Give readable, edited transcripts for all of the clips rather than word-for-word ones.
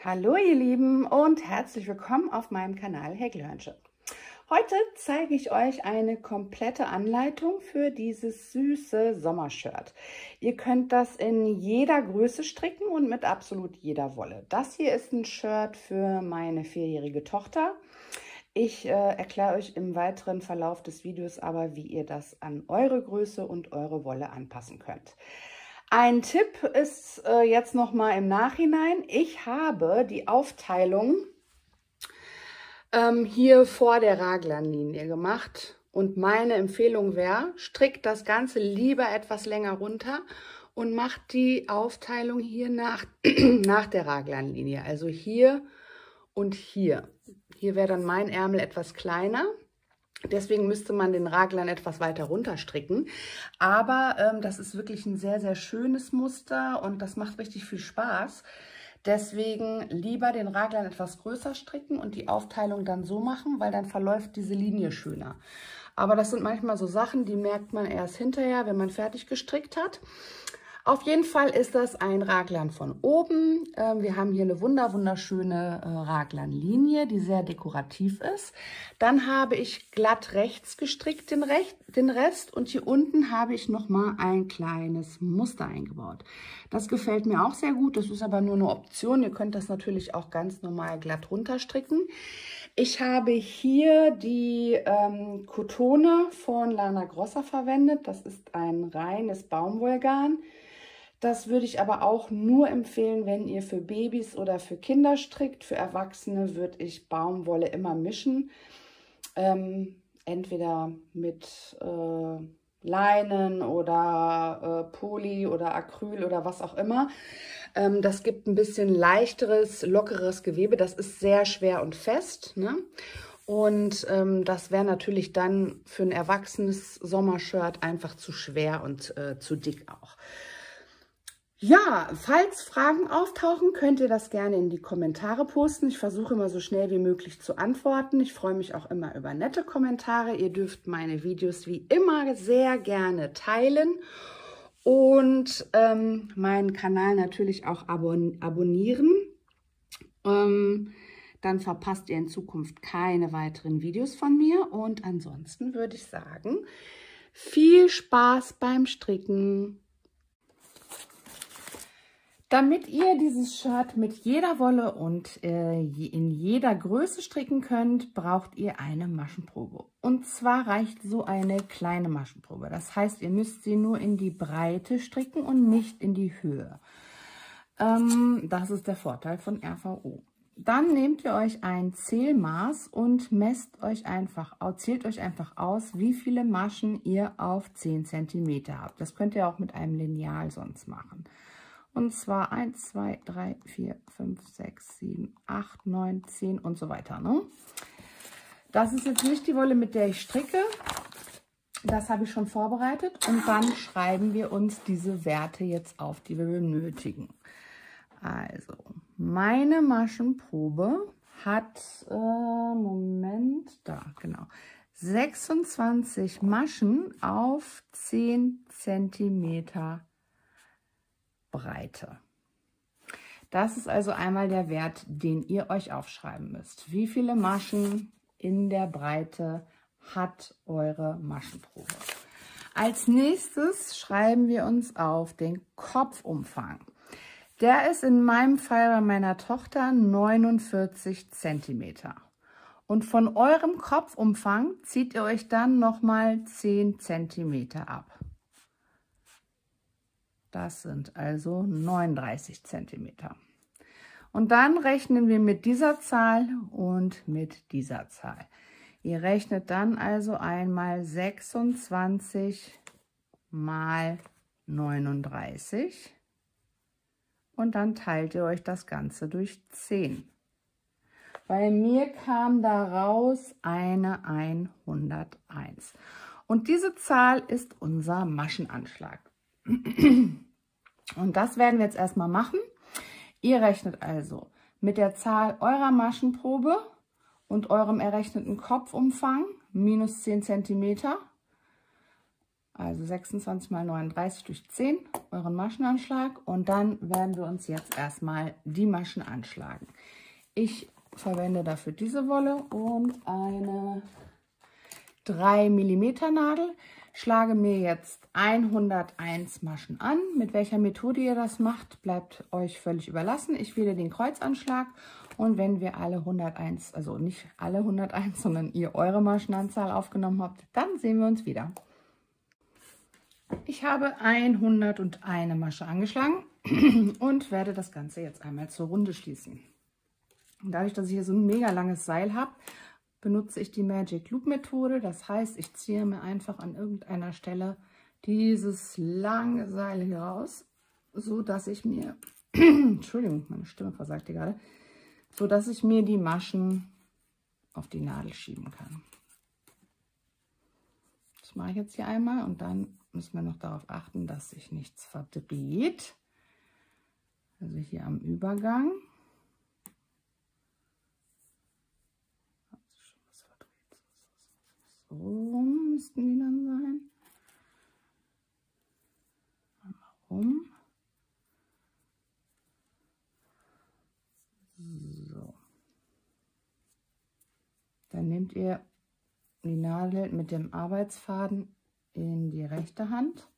Hallo ihr Lieben und herzlich willkommen auf meinem Kanal Häkelhörnchen. Heute zeige ich euch eine komplette Anleitung für dieses süße Sommershirt. Ihr könnt das in jeder Größe stricken und mit absolut jeder Wolle. Das hier ist ein Shirt für meine 4-jährige Tochter. Ich erkläre euch im weiteren Verlauf des Videos aber, wie ihr das an eure Größe und eure Wolle anpassen könnt. Ein Tipp ist jetzt noch mal im Nachhinein. Ich habe die Aufteilung hier vor der Raglanlinie gemacht und meine Empfehlung wäre, strickt das Ganze lieber etwas länger runter und macht die Aufteilung hier nach der Raglanlinie, also hier und hier. Hier wäre dann mein Ärmel etwas kleiner. Deswegen müsste man den Raglan etwas weiter runter stricken. Aber das ist wirklich ein sehr, sehr schönes Muster und das macht richtig viel Spaß. Deswegen lieber den Raglan etwas größer stricken und die Aufteilung dann so machen, weil dann verläuft diese Linie schöner. Aber das sind manchmal so Sachen, die merkt man erst hinterher, wenn man fertig gestrickt hat. Auf jeden Fall ist das ein Raglan von oben. Wir haben hier eine wunderschöne Raglanlinie, die sehr dekorativ ist. Dann habe ich glatt rechts gestrickt, den Rest. Und hier unten habe ich nochmal ein kleines Muster eingebaut. Das gefällt mir auch sehr gut. Das ist aber nur eine Option. Ihr könnt das natürlich auch ganz normal glatt runterstricken. Ich habe hier die Kotone von Lana Grossa verwendet. Das ist ein reines Baumwollgarn. Das würde ich aber auch nur empfehlen, wenn ihr für Babys oder für Kinder strickt. Für Erwachsene würde ich Baumwolle immer mischen. Entweder mit Leinen oder Poly oder Acryl oder was auch immer. Das gibt ein bisschen leichteres, lockeres Gewebe. Das ist sehr schwer und fest, ne? Und das wäre natürlich dann für ein erwachsenes Sommershirt einfach zu schwer und zu dick auch. Ja, falls Fragen auftauchen, könnt ihr das gerne in die Kommentare posten. Ich versuche immer so schnell wie möglich zu antworten. Ich freue mich auch immer über nette Kommentare. Ihr dürft meine Videos wie immer sehr gerne teilen und meinen Kanal natürlich auch abonnieren. Dann verpasst ihr in Zukunft keine weiteren Videos von mir. Und ansonsten würde ich sagen, viel Spaß beim Stricken! Damit ihr dieses Shirt mit jeder Wolle und in jeder Größe stricken könnt, braucht ihr eine Maschenprobe. Und zwar reicht so eine kleine Maschenprobe. Das heißt, ihr müsst sie nur in die Breite stricken und nicht in die Höhe. Das ist der Vorteil von RVO. Dann nehmt ihr euch ein Zählmaß und zählt euch einfach aus, wie viele Maschen ihr auf 10 cm habt. Das könnt ihr auch mit einem Lineal sonst machen. Und zwar 1, 2, 3, 4, 5, 6, 7, 8, 9, 10 und so weiter. Ne? Das ist jetzt nicht die Wolle, mit der ich stricke. Das habe ich schon vorbereitet. Und dann schreiben wir uns diese Werte jetzt auf, die wir benötigen. Also, meine Maschenprobe hat, 26 Maschen auf 10 cm Breite. Das ist also einmal der Wert, den ihr euch aufschreiben müsst. Wie viele Maschen in der Breite hat eure Maschenprobe? Als nächstes schreiben wir uns auf den Kopfumfang. Der ist in meinem Fall bei meiner Tochter 49 cm. Und von eurem Kopfumfang zieht ihr euch dann nochmal 10 cm ab. Das sind also 39 cm. Und dann rechnen wir mit dieser Zahl und mit dieser Zahl. Ihr rechnet dann also einmal 26 mal 39 und dann teilt ihr euch das Ganze durch 10. Bei mir kam daraus eine 101. Und diese Zahl ist unser Maschenanschlag. Und das werden wir jetzt erstmal machen. Ihr rechnet also mit der Zahl eurer Maschenprobe und eurem errechneten Kopfumfang minus 10 cm Also 26 mal 39 durch 10, euren Maschenanschlag. Und dann werden wir uns jetzt erstmal die Maschen anschlagen. Ich verwende dafür diese Wolle und eine 3 mm Nadel. Schlage mir jetzt 101 Maschen an. Mit welcher Methode ihr das macht, bleibt euch völlig überlassen. Ich wähle den Kreuzanschlag und wenn wir alle 101, also nicht alle 101, sondern ihr eure Maschenanzahl aufgenommen habt, dann sehen wir uns wieder. Ich habe 101 Masche angeschlagen und werde das Ganze jetzt einmal zur Runde schließen. Und dadurch, dass ich hier so ein mega langes Seil habe, benutze ich die Magic Loop Methode. Das heißt, ich ziehe mir einfach an irgendeiner Stelle dieses lange Seil hier raus, so dass ich mir, Entschuldigung, meine Stimme versagt hier gerade, so dass ich mir die Maschen auf die Nadel schieben kann. Das mache ich jetzt hier einmal und dann müssen wir noch darauf achten, dass sich nichts verdreht. Also hier am Übergang. So müssten die dann sein. Einmal rum. So. Dann nehmt ihr die Nadel mit dem Arbeitsfaden in die rechte Hand.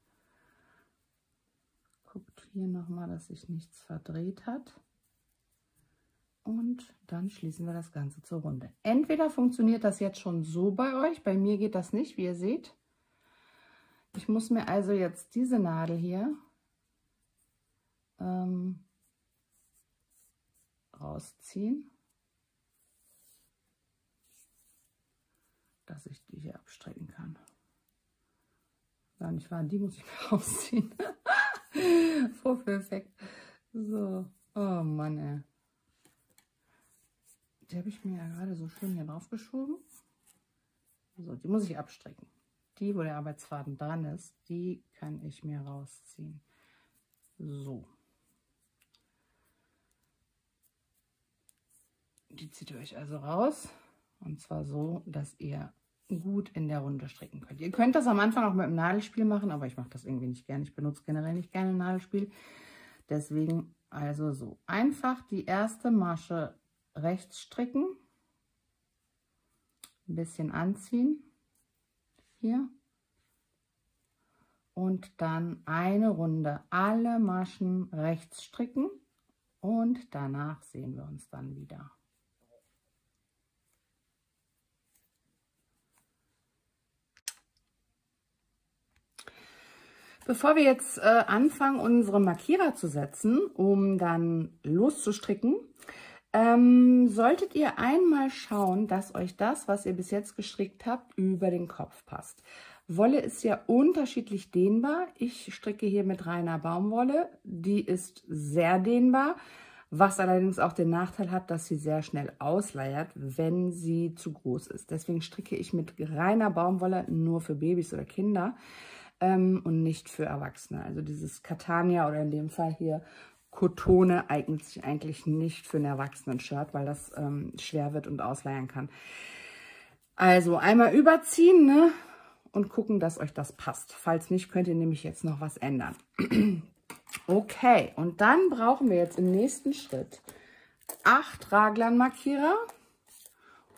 Guckt hier nochmal, dass sich nichts verdreht hat. Und dann schließen wir das Ganze zur Runde. Entweder funktioniert das jetzt schon so bei euch, bei mir geht das nicht, wie ihr seht. Ich muss mir also jetzt diese Nadel hier rausziehen, dass ich die hier abstrecken kann. Gar nicht wahr, die muss ich mir rausziehen. Vorführeffekt. So, oh Mann, ey. Die habe ich mir ja gerade so schön hier drauf geschoben. So, die muss ich abstrecken. Die, wo der Arbeitsfaden dran ist, die kann ich mir rausziehen. So. Die zieht ihr euch also raus. Und zwar so, dass ihr gut in der Runde stricken könnt. Ihr könnt das am Anfang auch mit dem Nadelspiel machen, aber ich mache das irgendwie nicht gerne. Ich benutze generell nicht gerne ein Nadelspiel. Deswegen also so. Einfach die erste Masche rechts stricken, ein bisschen anziehen, hier, und dann eine Runde alle Maschen rechts stricken und danach sehen wir uns dann wieder. Bevor wir jetzt anfangen, unsere Markierer zu setzen, um dann loszustricken, solltet ihr einmal schauen, dass euch das, was ihr bis jetzt gestrickt habt, über den Kopf passt. Wolle ist ja unterschiedlich dehnbar. Ich stricke hier mit reiner Baumwolle. Die ist sehr dehnbar, was allerdings auch den Nachteil hat, dass sie sehr schnell ausleiert, wenn sie zu groß ist. Deswegen stricke ich mit reiner Baumwolle nur für Babys oder Kinder und nicht für Erwachsene. Also dieses Catania oder in dem Fall hier Kotone eignet sich eigentlich nicht für ein Erwachsenen-Shirt, weil das schwer wird und ausleiern kann. Also einmal überziehen, ne? Und gucken, dass euch das passt. Falls nicht, könnt ihr nämlich jetzt noch was ändern. Okay, und dann brauchen wir jetzt im nächsten Schritt 8 Raglan-Markierer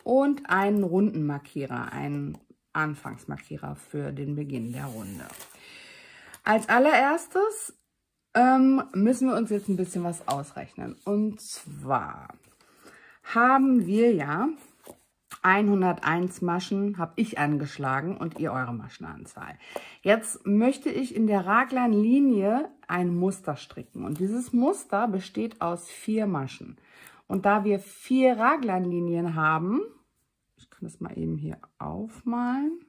und einen runden Markierer, einen Anfangsmarkierer für den Beginn der Runde. Als allererstes müssen wir uns jetzt ein bisschen was ausrechnen. Und zwar haben wir ja 101 Maschen, habe ich angeschlagen und ihr eure Maschenanzahl. Jetzt möchte ich in der Raglan-Linie ein Muster stricken. Und dieses Muster besteht aus 4 Maschen. Und da wir 4 Raglan-Linien haben, ich kann das mal eben hier aufmalen.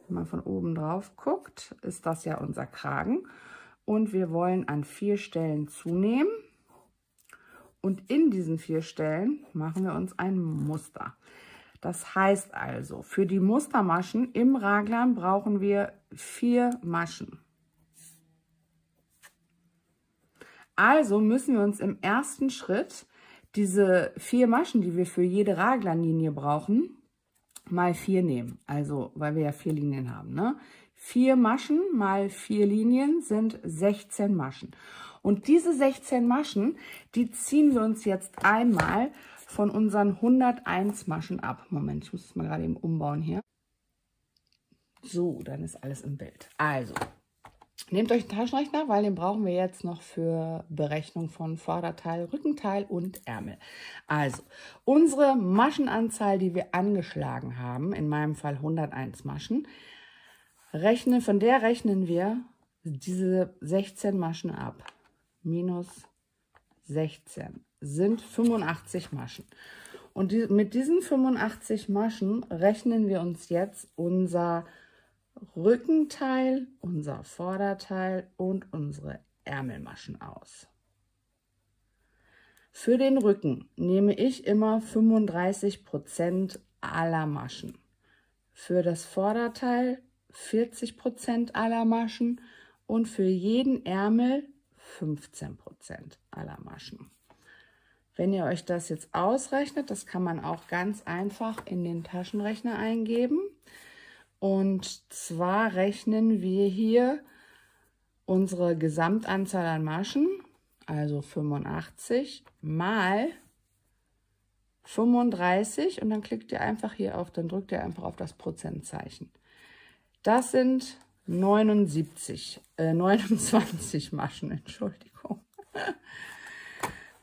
Wenn man von oben drauf guckt, ist das ja unser Kragen. Und wir wollen an 4 Stellen zunehmen. Und in diesen 4 Stellen machen wir uns ein Muster. Das heißt also, für die Mustermaschen im Raglan brauchen wir 4 Maschen. Also müssen wir uns im ersten Schritt diese 4 Maschen, die wir für jede Raglanlinie brauchen, mal 4 nehmen. Also, weil wir ja 4 Linien haben, ne? 4 Maschen mal 4 Linien sind 16 Maschen. Und diese 16 Maschen, die ziehen wir uns jetzt einmal von unseren 101 Maschen ab. Moment, ich muss es mal gerade eben umbauen hier. So, dann ist alles im Bild. Also, nehmt euch einen Taschenrechner, weil den brauchen wir jetzt noch für Berechnung von Vorderteil, Rückenteil und Ärmel. Also, unsere Maschenanzahl, die wir angeschlagen haben, in meinem Fall 101 Maschen, von der rechnen wir diese 16 Maschen ab. Minus 16 sind 85 Maschen. Und mit diesen 85 Maschen rechnen wir uns jetzt unser Rückenteil, unser Vorderteil und unsere Ärmelmaschen aus. Für den Rücken nehme ich immer 35% aller Maschen. Für das Vorderteil 40% aller Maschen und für jeden Ärmel 15% aller Maschen. Wenn ihr euch das jetzt ausrechnet, das kann man auch ganz einfach in den Taschenrechner eingeben. Und zwar rechnen wir hier unsere Gesamtanzahl an Maschen, also 85 mal 35 und dann klickt ihr einfach hier auf, dann drückt ihr einfach auf das Prozentzeichen. Das sind 29 Maschen, Entschuldigung.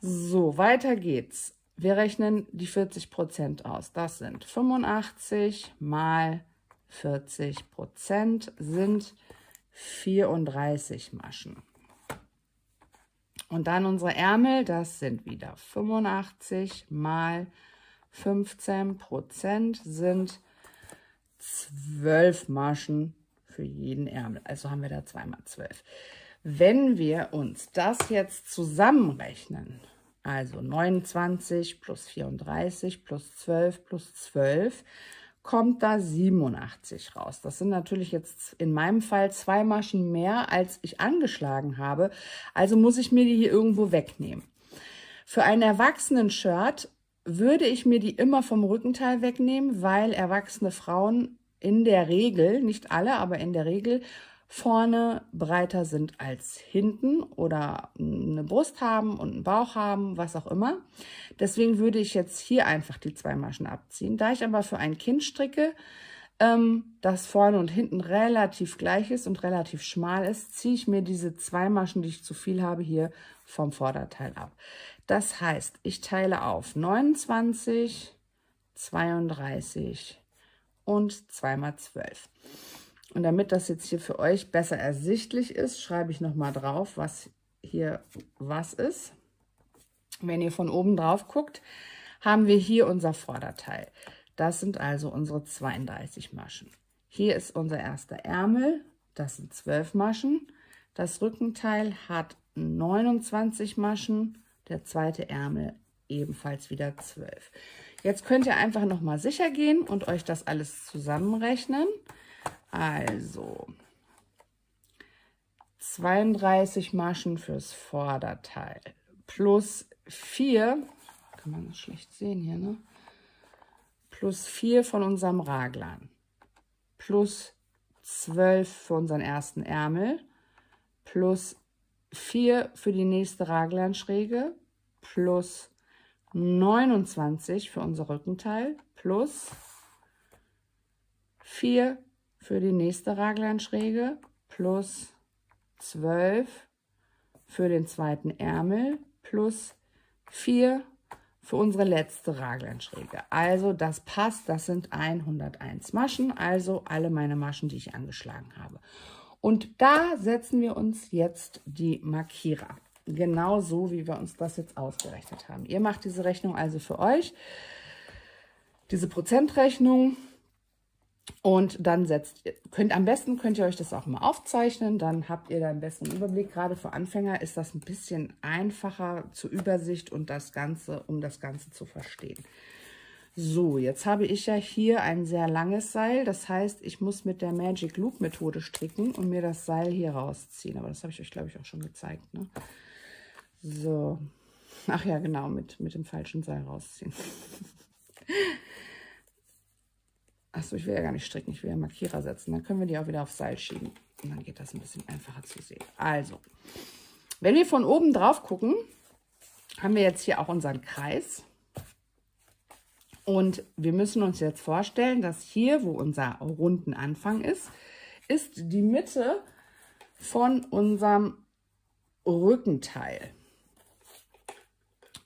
So, weiter geht's. Wir rechnen die 40% aus. Das sind 85 mal 40% sind 34 Maschen. Und dann unsere Ärmel, das sind wieder 85 mal 15% sind 12 Maschen für jeden Ärmel. Also haben wir da 2 mal 12. Wenn wir uns das jetzt zusammenrechnen, also 29 plus 34 plus 12 plus 12, kommt da 87 raus. Das sind natürlich jetzt in meinem Fall 2 Maschen mehr, als ich angeschlagen habe. Also muss ich mir die hier irgendwo wegnehmen. Für ein Erwachsenen-Shirt würde ich mir die immer vom Rückenteil wegnehmen, weil erwachsene Frauen in der Regel, nicht alle, aber in der Regel, vorne breiter sind als hinten oder eine Brust haben und einen Bauch haben, was auch immer. Deswegen würde ich jetzt hier einfach die 2 Maschen abziehen. Da ich aber für ein Kind stricke, das vorne und hinten relativ gleich ist und relativ schmal ist, ziehe ich mir diese 2 Maschen, die ich zu viel habe, hier vom Vorderteil ab. Das heißt, ich teile auf 29, 32 und 2 mal 12. Und damit das jetzt hier für euch besser ersichtlich ist, schreibe ich nochmal drauf, was hier was ist. Wenn ihr von oben drauf guckt, haben wir hier unser Vorderteil. Das sind also unsere 32 Maschen. Hier ist unser erster Ärmel, das sind 12 Maschen. Das Rückenteil hat 29 Maschen, der zweite Ärmel ebenfalls wieder 12. Jetzt könnt ihr einfach nochmal sicher gehen und euch das alles zusammenrechnen. Also 32 Maschen fürs Vorderteil plus 4, kann man das schlecht sehen hier, ne? Plus 4 von unserem Raglan, plus 12 für unseren ersten Ärmel, plus 4 für die nächste Raglanschräge, plus 29 für unser Rückenteil, plus 4 für die nächste Raglanschräge, plus 12 für den zweiten Ärmel, plus 4 für unsere letzte Raglanschräge. Also das passt, das sind 101 Maschen, also alle meine Maschen, die ich angeschlagen habe. Und da setzen wir uns jetzt die Markierer. Genau so, wie wir uns das jetzt ausgerechnet haben. Ihr macht diese Rechnung also für euch, diese Prozentrechnung. Und dann am besten könnt ihr euch das auch mal aufzeichnen, dann habt ihr da einen besseren Überblick. Gerade für Anfänger ist das ein bisschen einfacher zur Übersicht und um das Ganze zu verstehen. So, jetzt habe ich ja hier ein sehr langes Seil, das heißt, ich muss mit der Magic Loop Methode stricken und mir das Seil hier rausziehen. Aber das habe ich euch, glaube ich, auch schon gezeigt, ne? So, ach ja, genau, mit dem falschen Seil rausziehen. Achso, Achso, ich will ja gar nicht stricken, ich will ja Markierer setzen. Dann können wir die auch wieder aufs Seil schieben. Und dann geht das ein bisschen einfacher zu sehen. Also, wenn wir von oben drauf gucken, haben wir jetzt hier auch unseren Kreis. Und wir müssen uns jetzt vorstellen, dass hier, wo unser runden Anfang ist die Mitte von unserem Rückenteil.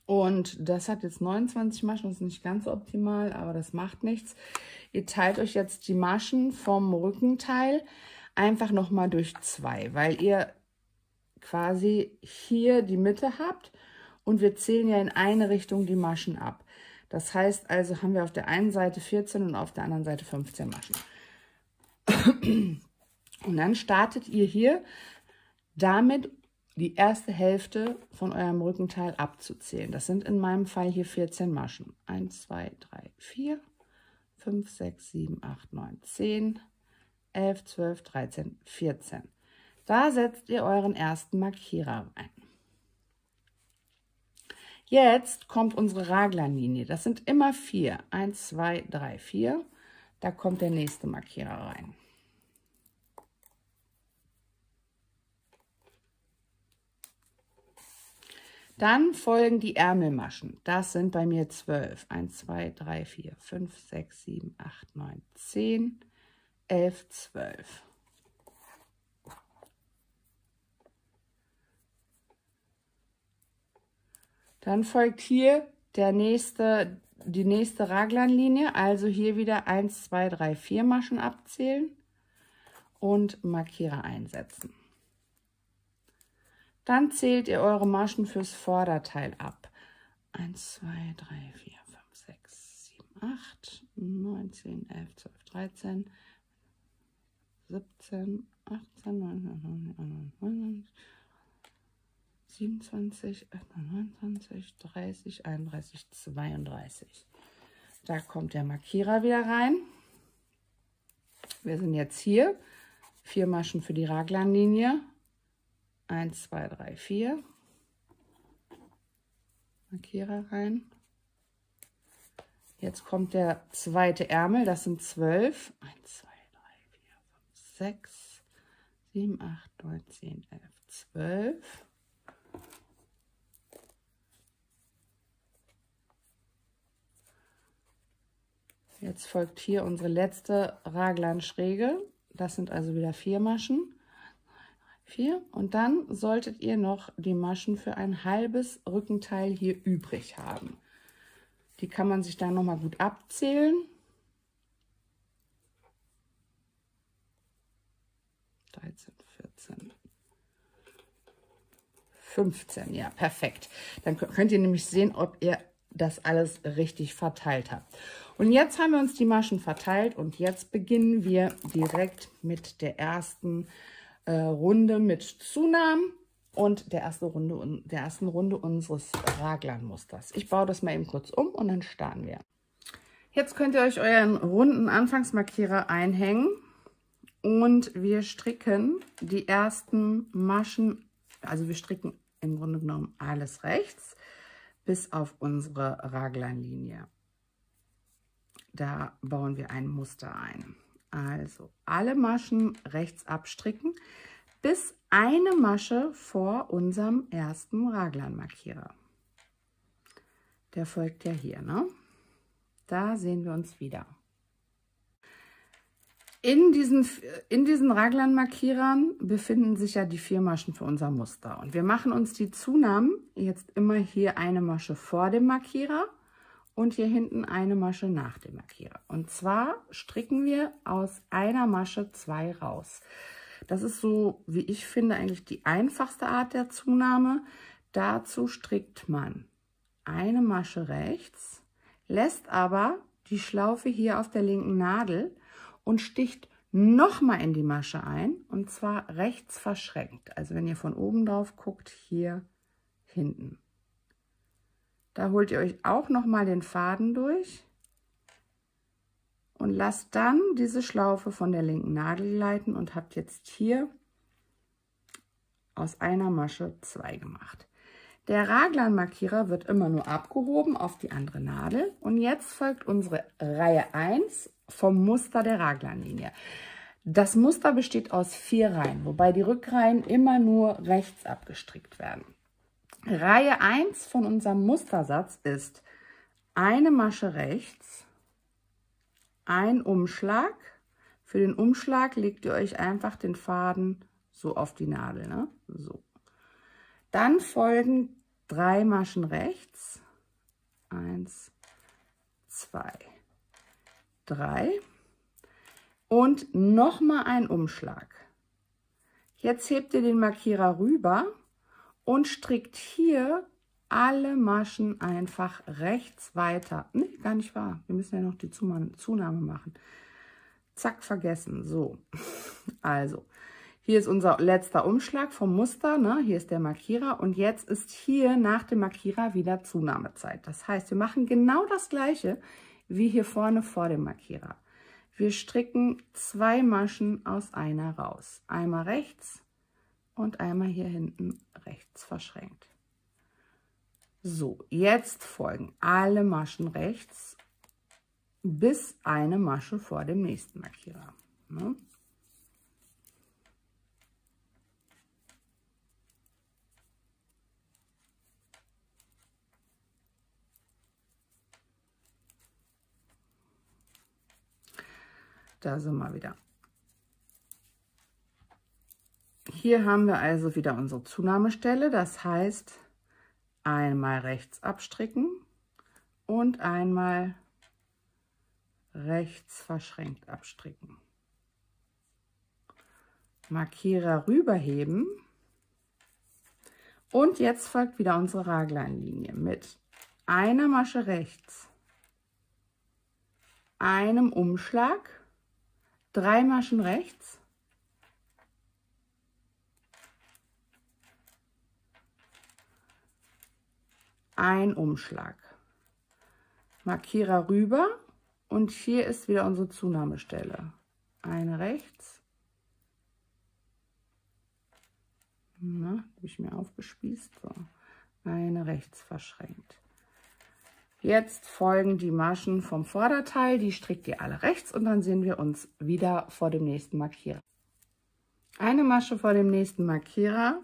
Und das hat jetzt 29 Maschen, das ist nicht ganz so optimal, aber das macht nichts. Ihr teilt euch jetzt die Maschen vom Rückenteil einfach nochmal durch 2, weil ihr quasi hier die Mitte habt und wir zählen ja in eine Richtung die Maschen ab. Das heißt also, haben wir auf der einen Seite 14 und auf der anderen Seite 15 Maschen. Und dann startet ihr hier damit die erste Hälfte von eurem Rückenteil abzuzählen. Das sind in meinem Fall hier 14 Maschen. 1, 2, 3, 4, 5, 6, 7, 8, 9, 10, 11, 12, 13, 14. Da setzt ihr euren ersten Markierer rein. Jetzt kommt unsere Raglanlinie. Das sind immer 4. 1, 2, 3, 4. Da kommt der nächste Markierer rein. Dann folgen die Ärmelmaschen. Das sind bei mir 12. 1, 2, 3, 4, 5, 6, 7, 8, 9, 10, 11, 12. Dann folgt hier die nächste Raglanlinie. Also hier wieder 1, 2, 3, 4 Maschen abzählen und Markierer einsetzen. Dann zählt ihr eure Maschen fürs Vorderteil ab. 1, 2, 3, 4, 5, 6, 7, 8, 9, 10, 11, 12, 13, 17, 18, 19, 20, 27, 29, 30, 31, 32. Da kommt der Markierer wieder rein. Wir sind jetzt hier. 4 Maschen für die Raglanlinie. 1, 2, 3, 4. Markierer rein. Jetzt kommt der zweite Ärmel, das sind 12. 1, 2, 3, 4, 5, 6, 7, 8, 9, 10, 11, 12. Jetzt folgt hier unsere letzte Raglanschräge. Das sind also wieder 4 Maschen. 4. Und dann solltet ihr noch die Maschen für ein halbes Rückenteil hier übrig haben. Die kann man sich dann noch mal gut abzählen. 13, 14, 15. Ja, perfekt. Dann könnt ihr nämlich sehen, ob ihr das alles richtig verteilt habt. Und jetzt haben wir uns die Maschen verteilt und jetzt beginnen wir direkt mit der ersten Runde mit Zunahmen und der ersten Runde unseres Raglanmusters. Ich baue das mal eben kurz um und dann starten wir. Jetzt könnt ihr euch euren runden Anfangsmarkierer einhängen und wir stricken die ersten Maschen, also wir stricken im Grunde genommen alles rechts bis auf unsere Raglanlinie. Da bauen wir ein Muster ein. Also alle Maschen rechts abstricken, bis eine Masche vor unserem ersten Raglanmarkierer. Der folgt ja hier, ne? Da sehen wir uns wieder. In diesen Raglanmarkierern befinden sich ja die 4 Maschen für unser Muster. Und wir machen uns die Zunahmen jetzt immer hier eine Masche vor dem Markierer und hier hinten eine Masche nach dem Markierer. Und zwar stricken wir aus einer Masche 2 raus. Das ist so, wie ich finde, eigentlich die einfachste Art der Zunahme. Dazu strickt man eine Masche rechts, lässt aber die Schlaufe hier auf der linken Nadel und sticht nochmal in die Masche ein, und zwar rechts verschränkt. Also wenn ihr von oben drauf guckt, hier hinten. Da holt ihr euch auch nochmal den Faden durch und lasst dann diese Schlaufe von der linken Nadel gleiten und habt jetzt hier aus einer Masche 2 gemacht. Der Raglanmarkierer wird immer nur abgehoben auf die andere Nadel und jetzt folgt unsere Reihe 1 vom Muster der Raglanlinie. Das Muster besteht aus 4 Reihen, wobei die Rückreihen immer nur rechts abgestrickt werden. Reihe 1 von unserem Mustersatz ist eine Masche rechts, ein Umschlag. Für den Umschlag legt ihr euch einfach den Faden so auf die Nadel, ne? So. Dann folgen 3 Maschen rechts. 1, 2, 3. Und nochmal ein Umschlag. Jetzt hebt ihr den Markierer rüber und strickt hier alle Maschen einfach rechts weiter. Nee, gar nicht wahr. Wir müssen ja noch die Zunahme machen. Zack, vergessen. So, also, hier ist unser letzter Umschlag vom Muster. Ne? Hier ist der Markierer und jetzt ist hier nach dem Markierer wieder Zunahmezeit. Das heißt, wir machen genau das Gleiche wie hier vorne vor dem Markierer. Wir stricken 2 Maschen aus einer raus. Einmal rechts und einmal hier hinten rechts verschränkt. So, jetzt folgen alle Maschen rechts bis eine Masche vor dem nächsten Markierer. Ne? Da sind wir wieder. Hier haben wir also wieder unsere Zunahmestelle. Das heißt, einmal rechts abstricken und einmal rechts verschränkt abstricken. Markierer rüberheben und jetzt folgt wieder unsere Raglanlinie mit einer Masche rechts, einem Umschlag, 3 Maschen rechts, ein Umschlag, Markierer rüber. Und hier ist wieder unsere Zunahmestelle. Eine rechts. Na, habe ich mir aufgespießt. So. Eine rechts verschränkt. Jetzt folgen die Maschen vom Vorderteil. Die strickt ihr alle rechts und dann sehen wir uns wieder vor dem nächsten Markierer. Eine Masche vor dem nächsten Markierer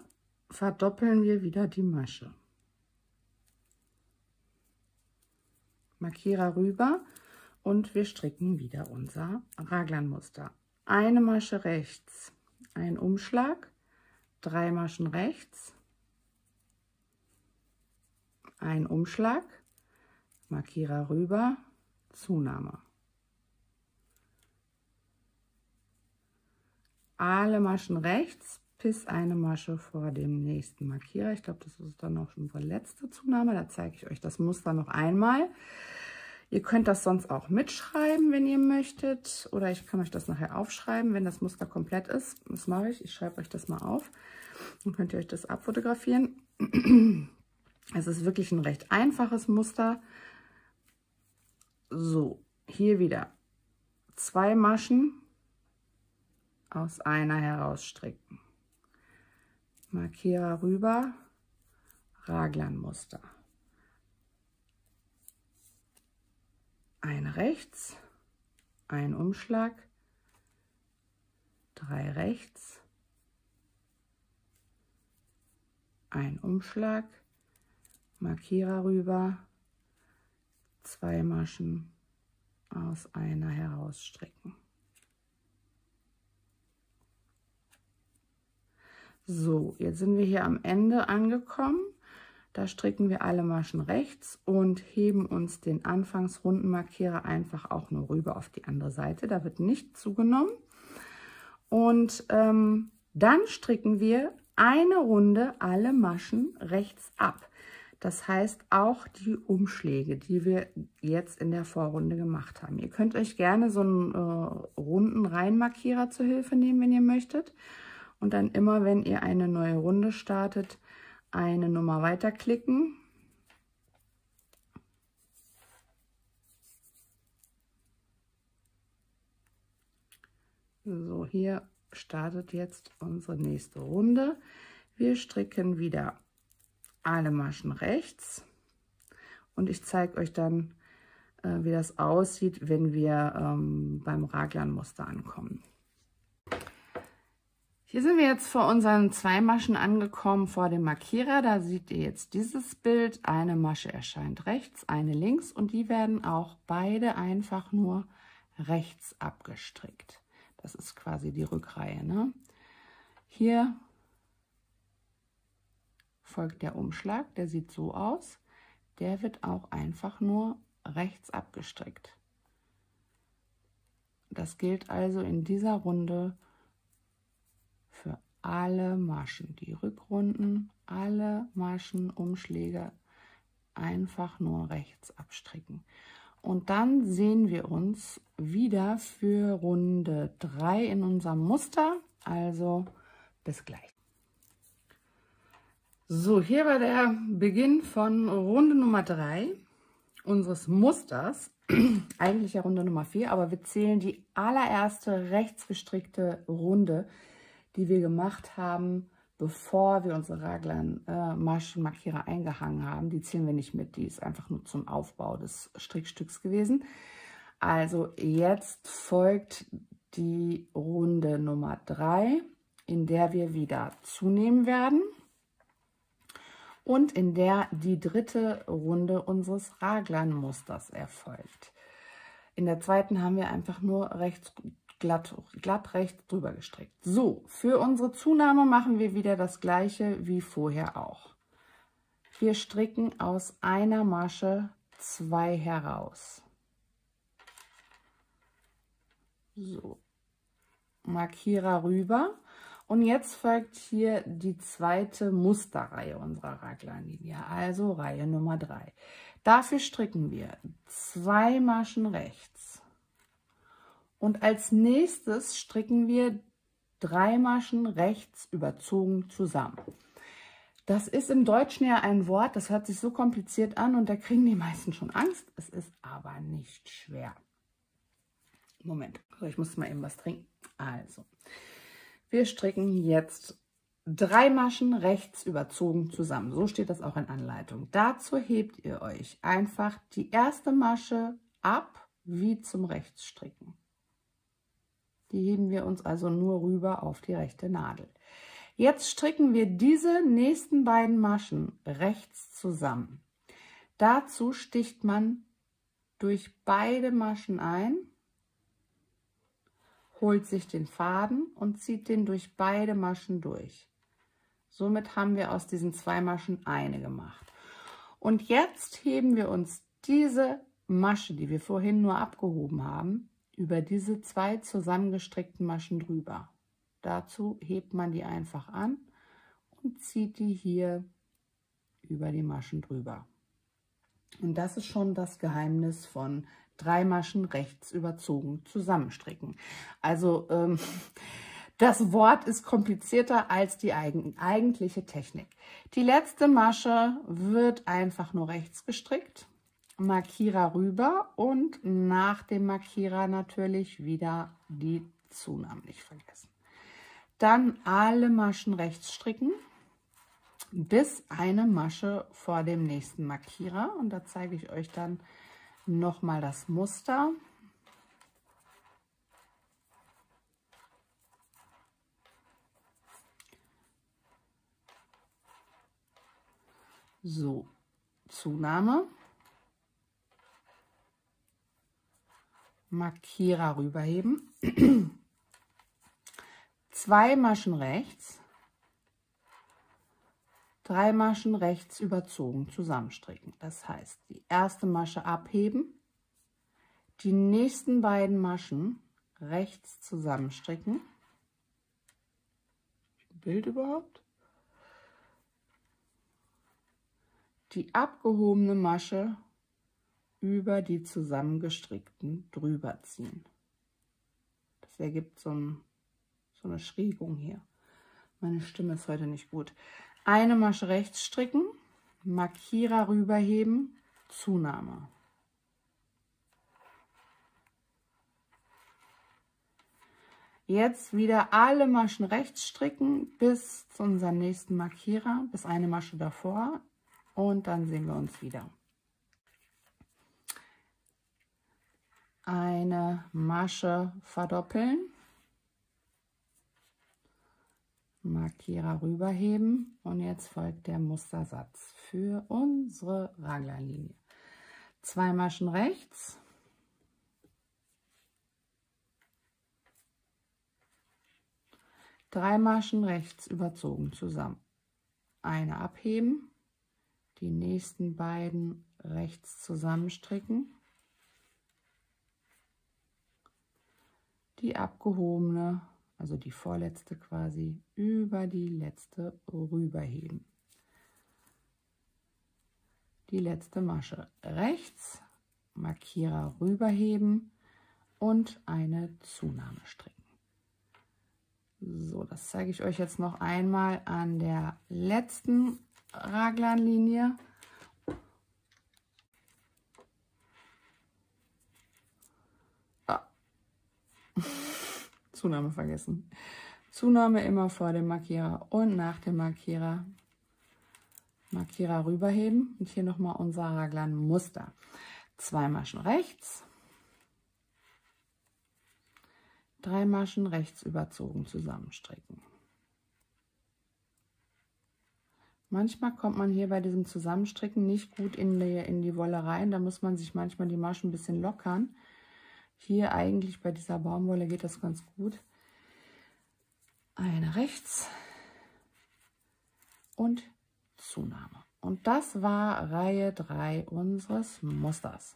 verdoppeln wir wieder die Masche. Markierer rüber. Und wir stricken wieder unser Raglanmuster. Eine Masche rechts, ein Umschlag, 3 Maschen rechts, ein Umschlag, Markierer rüber, Zunahme. Alle Maschen rechts bis eine Masche vor dem nächsten Markierer. Ich glaube, das ist dann auch unsere letzte Zunahme. Da zeige ich euch das Muster noch einmal. Ihr könnt das sonst auch mitschreiben, wenn ihr möchtet. Oder ich kann euch das nachher aufschreiben, wenn das Muster komplett ist. Das mache ich. Ich schreibe euch das mal auf. Dann könnt ihr euch das abfotografieren. Es ist wirklich ein recht einfaches Muster. So, hier wieder 2 Maschen aus einer herausstricken. Markierer rüber, Raglanmuster. Ein rechts, ein Umschlag, 3 rechts, ein Umschlag, Markierer rüber, 2 Maschen aus einer herausstricken. So, jetzt sind wir hier am Ende angekommen. Da stricken wir alle Maschen rechts und heben uns den Anfangsrundenmarkierer einfach auch nur rüber auf die andere Seite. Da wird nicht zugenommen. Und dann stricken wir eine Runde alle Maschen rechts ab. Das heißt auch die Umschläge, die wir jetzt in der Vorrunde gemacht haben. Ihr könnt euch gerne so einen runden Reihenmarkierer zur Hilfe nehmen, wenn ihr möchtet. Und dann immer, wenn ihr eine neue Runde startet, eine Nummer weiterklicken. So, hier startet jetzt unsere nächste Runde. Wir stricken wieder alle Maschen rechts und ich zeige euch dann wie das aussieht, wenn wir beim Raglanmuster ankommen. Hier sind wir jetzt vor unseren 2 Maschen angekommen vor dem Markierer. Da seht ihr jetzt dieses Bild. Eine Masche erscheint rechts, eine links und die werden auch beide einfach nur rechts abgestrickt. Das ist quasi die Rückreihe, ne? Hier folgt der Umschlag, der sieht so aus. Der wird auch einfach nur rechts abgestrickt. Das gilt also in dieser Runde für alle Maschen, die Rückrunden, alle Maschen, Umschläge einfach nur rechts abstricken. Und dann sehen wir uns wieder für Runde 3 in unserem Muster. Also bis gleich. So, hier war der Beginn von Runde Nummer 3 unseres Musters. Eigentlich ja Runde Nummer 4, aber wir zählen die allererste rechts gestrickte Runde, die wir gemacht haben, bevor wir unsere Raglan-Maschenmarkierer eingehangen haben. Die zählen wir nicht mit, die ist einfach nur zum Aufbau des Strickstücks gewesen. Also jetzt folgt die Runde Nummer 3, in der wir wieder zunehmen werden und in der die dritte Runde unseres Raglan-Musters erfolgt. In der zweiten haben wir einfach nur rechts glatt rechts drüber gestrickt. So, für unsere Zunahme machen wir wieder das gleiche wie vorher auch. Wir stricken aus einer Masche 2 heraus. So, Markierer rüber. Und jetzt folgt hier die zweite Musterreihe unserer Raglanlinie, also Reihe Nummer 3. Dafür stricken wir 2 Maschen rechts. Und als nächstes stricken wir 3 Maschen rechts überzogen zusammen. Das ist im Deutschen ja ein Wort, das hört sich so kompliziert an und da kriegen die meisten schon Angst. Es ist aber nicht schwer. Moment, ich muss mal eben was trinken. Also, wir stricken jetzt 3 Maschen rechts überzogen zusammen. So steht das auch in Anleitung. Dazu hebt ihr euch einfach die erste Masche ab, wie zum Rechtsstricken. Die heben wir uns also nur rüber auf die rechte Nadel. Jetzt stricken wir diese nächsten beiden Maschen rechts zusammen. Dazu sticht man durch beide Maschen ein, holt sich den Faden und zieht den durch beide Maschen durch. Somit haben wir aus diesen 2 Maschen eine gemacht. Und jetzt heben wir uns diese Masche, die wir vorhin nur abgehoben haben, über diese 2 zusammengestrickten Maschen drüber. Dazu hebt man die einfach an und zieht die hier über die Maschen drüber. Und das ist schon das Geheimnis von 3 Maschen rechts überzogen zusammenstricken. Also das Wort ist komplizierter als die eigentliche Technik. Die letzte Masche wird einfach nur rechts gestrickt. Markierer rüber und nach dem Markierer natürlich wieder die Zunahmen nicht vergessen. Dann alle Maschen rechts stricken bis eine Masche vor dem nächsten Markierer und da zeige ich euch dann nochmal das Muster. So, Zunahme. Markierer rüberheben, 2 Maschen rechts, 3 Maschen rechts überzogen zusammenstricken. Das heißt, die erste Masche abheben, die nächsten beiden Maschen rechts zusammenstricken. Bild überhaupt? Die abgehobene Masche über die zusammengestrickten drüber ziehen. Das ergibt so eine Schrägung hier. Meine Stimme ist heute nicht gut. Eine Masche rechts stricken, Markierer rüberheben, Zunahme. Jetzt wieder alle Maschen rechts stricken bis zu unserem nächsten Markierer, bis eine Masche davor und dann sehen wir uns wieder. eine Masche verdoppeln, Markierer rüberheben und jetzt folgt der Mustersatz für unsere Raglanlinie. 2 Maschen rechts, drei Maschen rechts überzogen zusammen, eine abheben, die nächsten beiden rechts zusammenstricken, die abgehobene, also die vorletzte quasi, über die letzte rüberheben. Die letzte Masche rechts, Markierer rüberheben und eine Zunahme stricken. So, das zeige ich euch jetzt noch einmal an der letzten Raglanlinie. Zunahme vergessen. Zunahme immer vor dem Markierer und nach dem Markierer. Markierer rüberheben und hier nochmal unser Raglan-Muster. 2 Maschen rechts, 3 Maschen rechts überzogen zusammenstricken. Manchmal kommt man hier bei diesem Zusammenstricken nicht gut in die Wolle rein, da muss man sich manchmal die Maschen ein bisschen lockern. Hier eigentlich bei dieser Baumwolle geht das ganz gut. Eine rechts und Zunahme. Und das war Reihe 3 unseres Musters.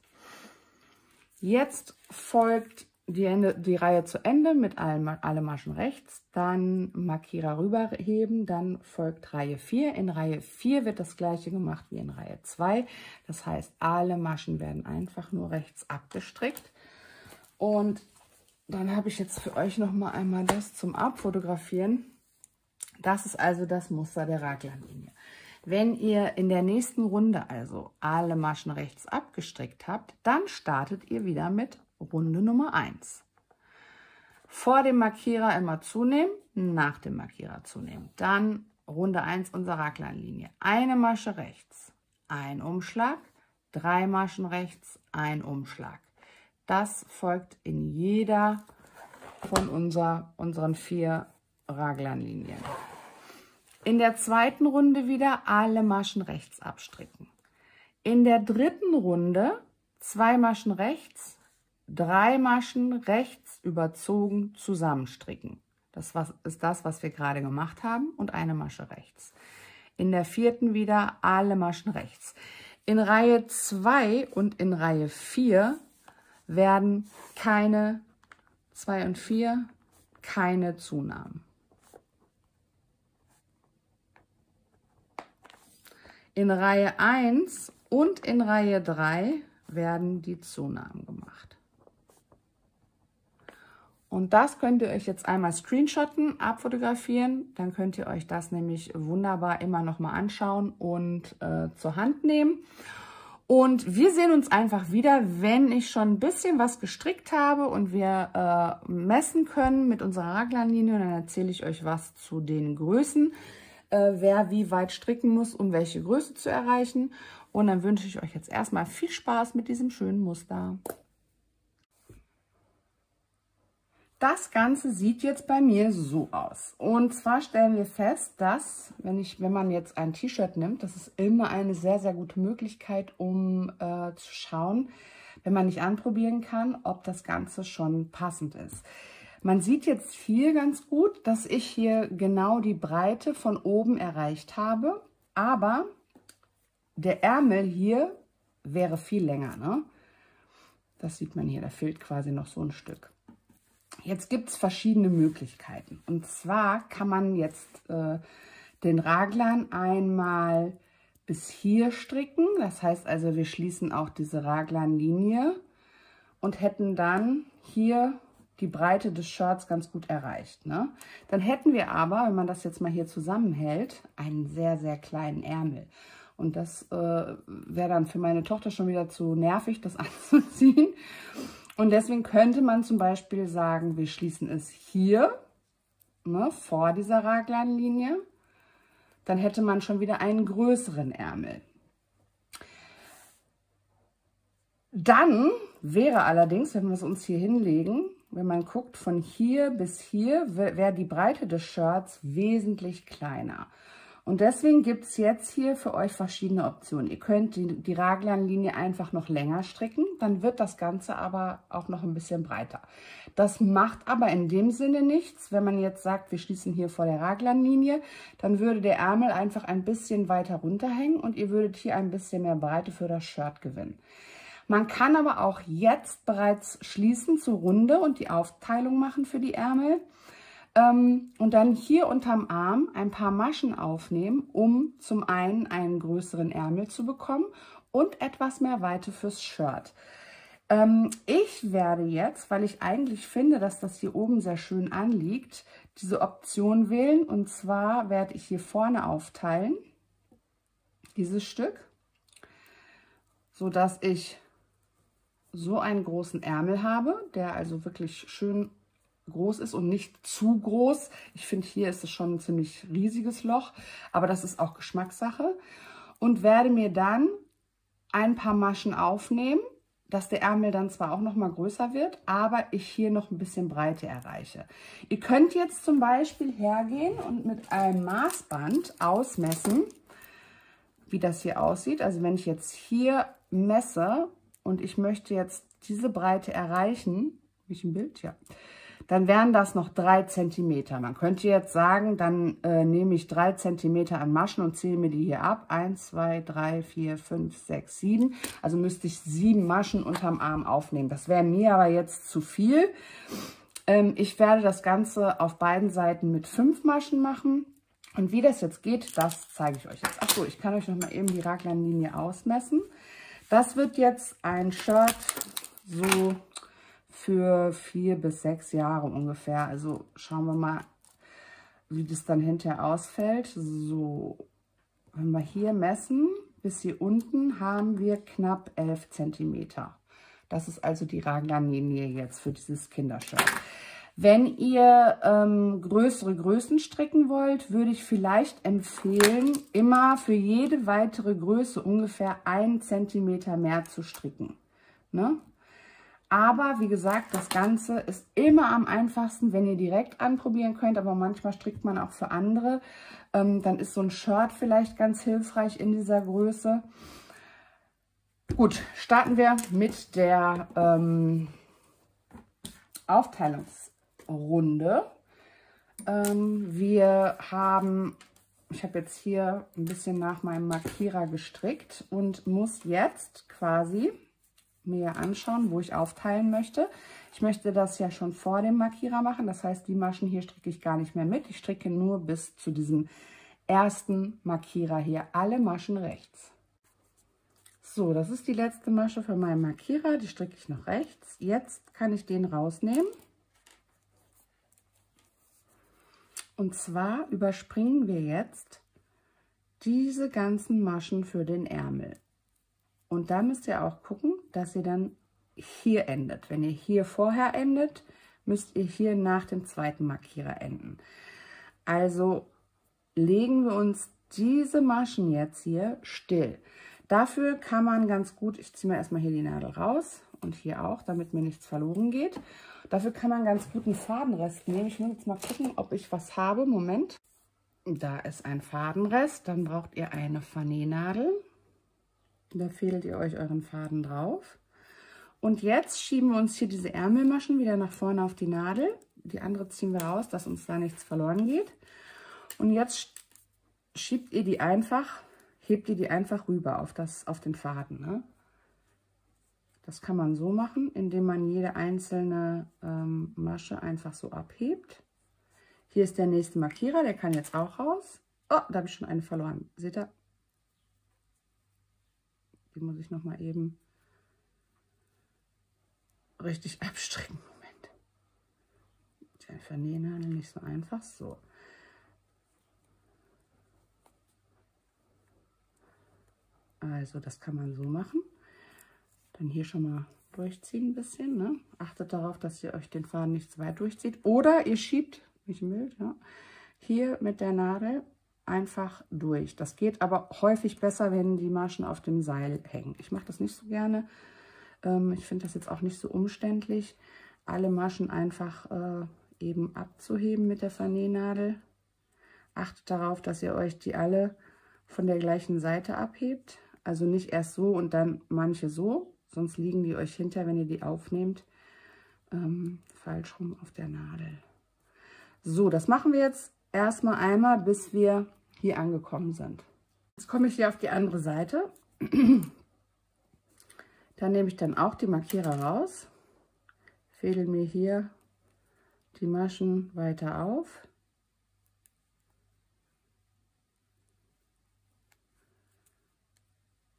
Jetzt folgt die Reihe zu Ende mit alle Maschen rechts, dann Markierer rüberheben, dann folgt Reihe 4. In Reihe 4 wird das gleiche gemacht wie in Reihe 2. Das heißt, alle Maschen werden einfach nur rechts abgestrickt. Und dann habe ich jetzt für euch noch mal einmal das zum Abfotografieren. Das ist also das Muster der Raglanlinie. Wenn ihr in der nächsten Runde also alle Maschen rechts abgestrickt habt, dann startet ihr wieder mit Runde Nummer 1. Vor dem Markierer immer zunehmen, nach dem Markierer zunehmen. Dann Runde 1 unserer Raglanlinie. Eine Masche rechts, ein Umschlag, 3 Maschen rechts, ein Umschlag. Das folgt in jeder von unseren 4 Raglanlinien. In der zweiten Runde wieder alle Maschen rechts abstricken. In der dritten Runde 2 Maschen rechts, 3 Maschen rechts überzogen zusammenstricken. Das ist das, was wir gerade gemacht haben, und eine Masche rechts. In der vierten wieder alle Maschen rechts. In Reihe 2 und in Reihe 4 werden keine 2 und 4, keine Zunahmen. In Reihe 1 und in Reihe 3 werden die Zunahmen gemacht. Und das könnt ihr euch jetzt einmal screenshotten, abfotografieren. Dann könnt ihr euch das nämlich wunderbar immer noch mal anschauen und zur Hand nehmen. Und wir sehen uns einfach wieder, wenn ich schon ein bisschen was gestrickt habe und wir messen können mit unserer Raglanlinie. Und dann erzähle ich euch was zu den Größen, wer wie weit stricken muss, um welche Größe zu erreichen. Und dann wünsche ich euch jetzt erstmal viel Spaß mit diesem schönen Muster. Das Ganze sieht jetzt bei mir so aus. Und zwar stellen wir fest, dass, wenn man jetzt ein T-Shirt nimmt, das ist immer eine sehr, sehr gute Möglichkeit, um zu schauen, wenn man nicht anprobieren kann, ob das Ganze schon passend ist. Man sieht jetzt hier ganz gut, dass ich hier genau die Breite von oben erreicht habe, aber der Ärmel hier wäre viel länger, ne? Das sieht man hier, da fehlt quasi noch so ein Stück. Jetzt gibt es verschiedene Möglichkeiten. Und zwar kann man jetzt den Raglan einmal bis hier stricken. Das heißt also, wir schließen auch diese Raglanlinie und hätten dann hier die Breite des Shirts ganz gut erreicht, ne? Dann hätten wir aber, wenn man das jetzt mal hier zusammenhält, einen sehr, sehr kleinen Ärmel. Und das wäre dann für meine Tochter schon wieder zu nervig, das anzuziehen. Und deswegen könnte man zum Beispiel sagen, wir schließen es hier, ne, vor dieser Raglanlinie. Dann hätte man schon wieder einen größeren Ärmel. Dann wäre allerdings, wenn wir es uns hier hinlegen, wenn man guckt, von hier bis hier wäre die Breite des Shirts wesentlich kleiner. Und deswegen gibt es jetzt hier für euch verschiedene Optionen. Ihr könnt die Raglanlinie einfach noch länger stricken, dann wird das Ganze aber auch noch ein bisschen breiter. Das macht aber in dem Sinne nichts. Wenn man jetzt sagt, wir schließen hier vor der Raglanlinie, dann würde der Ärmel einfach ein bisschen weiter runterhängen und ihr würdet hier ein bisschen mehr Breite für das Shirt gewinnen. Man kann aber auch jetzt bereits schließen zur Runde und die Aufteilung machen für die Ärmel. Und dann hier unterm Arm ein paar Maschen aufnehmen, um zum einen größeren Ärmel zu bekommen und etwas mehr Weite fürs Shirt. Ich werde jetzt, weil ich eigentlich finde, dass das hier oben sehr schön anliegt, diese Option wählen. Und zwar werde ich hier vorne aufteilen, dieses Stück, so dass ich so einen großen Ärmel habe, der also wirklich schön groß ist und nicht zu groß. Ich finde, hier ist es schon ein ziemlich riesiges Loch, aber das ist auch Geschmackssache. Und werde mir dann ein paar Maschen aufnehmen, dass der Ärmel dann zwar auch noch mal größer wird, aber ich hier noch ein bisschen Breite erreiche. Ihr könnt jetzt zum Beispiel hergehen und mit einem Maßband ausmessen, wie das hier aussieht. Also wenn ich jetzt hier messe und ich möchte jetzt diese Breite erreichen, habe ich ein Bild? Ja. Dann wären das noch 3 cm. Man könnte jetzt sagen, dann nehme ich 3 cm an Maschen und zähle mir die hier ab. 1, 2, 3, 4, 5, 6, 7. Also müsste ich 7 Maschen unterm Arm aufnehmen. Das wäre mir aber jetzt zu viel. Ich werde das Ganze auf beiden Seiten mit 5 Maschen machen. Und wie das jetzt geht, das zeige ich euch jetzt. Achso, ich kann euch noch mal eben die Raglanlinie ausmessen. Das wird jetzt ein Shirt so für 4 bis 6 Jahre ungefähr. Also schauen wir mal, wie das dann hinterher ausfällt. So, wenn wir hier messen, bis hier unten haben wir knapp 11 cm. Das ist also die Raglanlinie jetzt für dieses Kindershirt. Wenn ihr größere Größen stricken wollt, würde ich vielleicht empfehlen, immer für jede weitere Größe ungefähr 1 cm mehr zu stricken. Ne? Aber wie gesagt, das Ganze ist immer am einfachsten, wenn ihr direkt anprobieren könnt, aber manchmal strickt man auch für andere. Dann ist so ein Shirt vielleicht ganz hilfreich in dieser Größe. Gut, starten wir mit der Aufteilungsrunde. Ich habe jetzt hier ein bisschen nach meinem Markierer gestrickt und muss jetzt quasi mir anschauen, wo ich aufteilen möchte. Ich möchte das ja schon vor dem Markierer machen, das heißt, die Maschen hier stricke ich gar nicht mehr mit. Ich stricke nur bis zu diesem ersten Markierer hier, alle Maschen rechts. So, das ist die letzte Masche für meinen Markierer, die stricke ich noch rechts. Jetzt kann ich den rausnehmen. Und zwar überspringen wir jetzt diese ganzen Maschen für den Ärmel. Und da müsst ihr auch gucken, dass ihr dann hier endet. Wenn ihr hier vorher endet, müsst ihr hier nach dem zweiten Markierer enden. Also legen wir uns diese Maschen jetzt hier still. Dafür kann man ganz gut, ich ziehe mir erstmal hier die Nadel raus und hier auch, damit mir nichts verloren geht. Dafür kann man ganz gut einen Fadenrest nehmen. Ich muss jetzt mal gucken, ob ich was habe. Moment. Da ist ein Fadenrest. Dann braucht ihr eine Vernähnadel. Da fädelt ihr euch euren Faden drauf. Und jetzt schieben wir uns hier diese Ärmelmaschen wieder nach vorne auf die Nadel. Die andere ziehen wir raus, dass uns da nichts verloren geht. Und jetzt hebt ihr die einfach rüber auf den Faden. Ne? Das kann man so machen, indem man jede einzelne Masche einfach so abhebt. Hier ist der nächste Markierer, der kann jetzt auch raus. Oh, da habe ich schon eine verloren. Seht ihr? Die muss ich noch mal eben richtig abstricken. Moment. Die Vernähnadel nicht so einfach. So. Also das kann man so machen. Dann hier schon mal durchziehen ein bisschen. Ne? Achtet darauf, dass ihr euch den Faden nicht zu weit durchzieht. Oder ihr schiebt, nicht im Bild, ja, hier mit der Nadel einfach durch. Das geht aber häufig besser, wenn die Maschen auf dem Seil hängen. Ich mache das nicht so gerne. Ich finde das jetzt auch nicht so umständlich, alle Maschen einfach eben abzuheben mit der Vernähnadel. Achtet darauf, dass ihr euch die alle von der gleichen Seite abhebt. Also nicht erst so und dann manche so, sonst liegen die euch hinter, wenn ihr die aufnehmt, falsch rum auf der Nadel. So, das machen wir jetzt erstmal einmal, bis wir hier angekommen sind. Jetzt komme ich hier auf die andere Seite. Dann nehme ich dann auch die Markierer raus, fädel mir hier die Maschen weiter auf.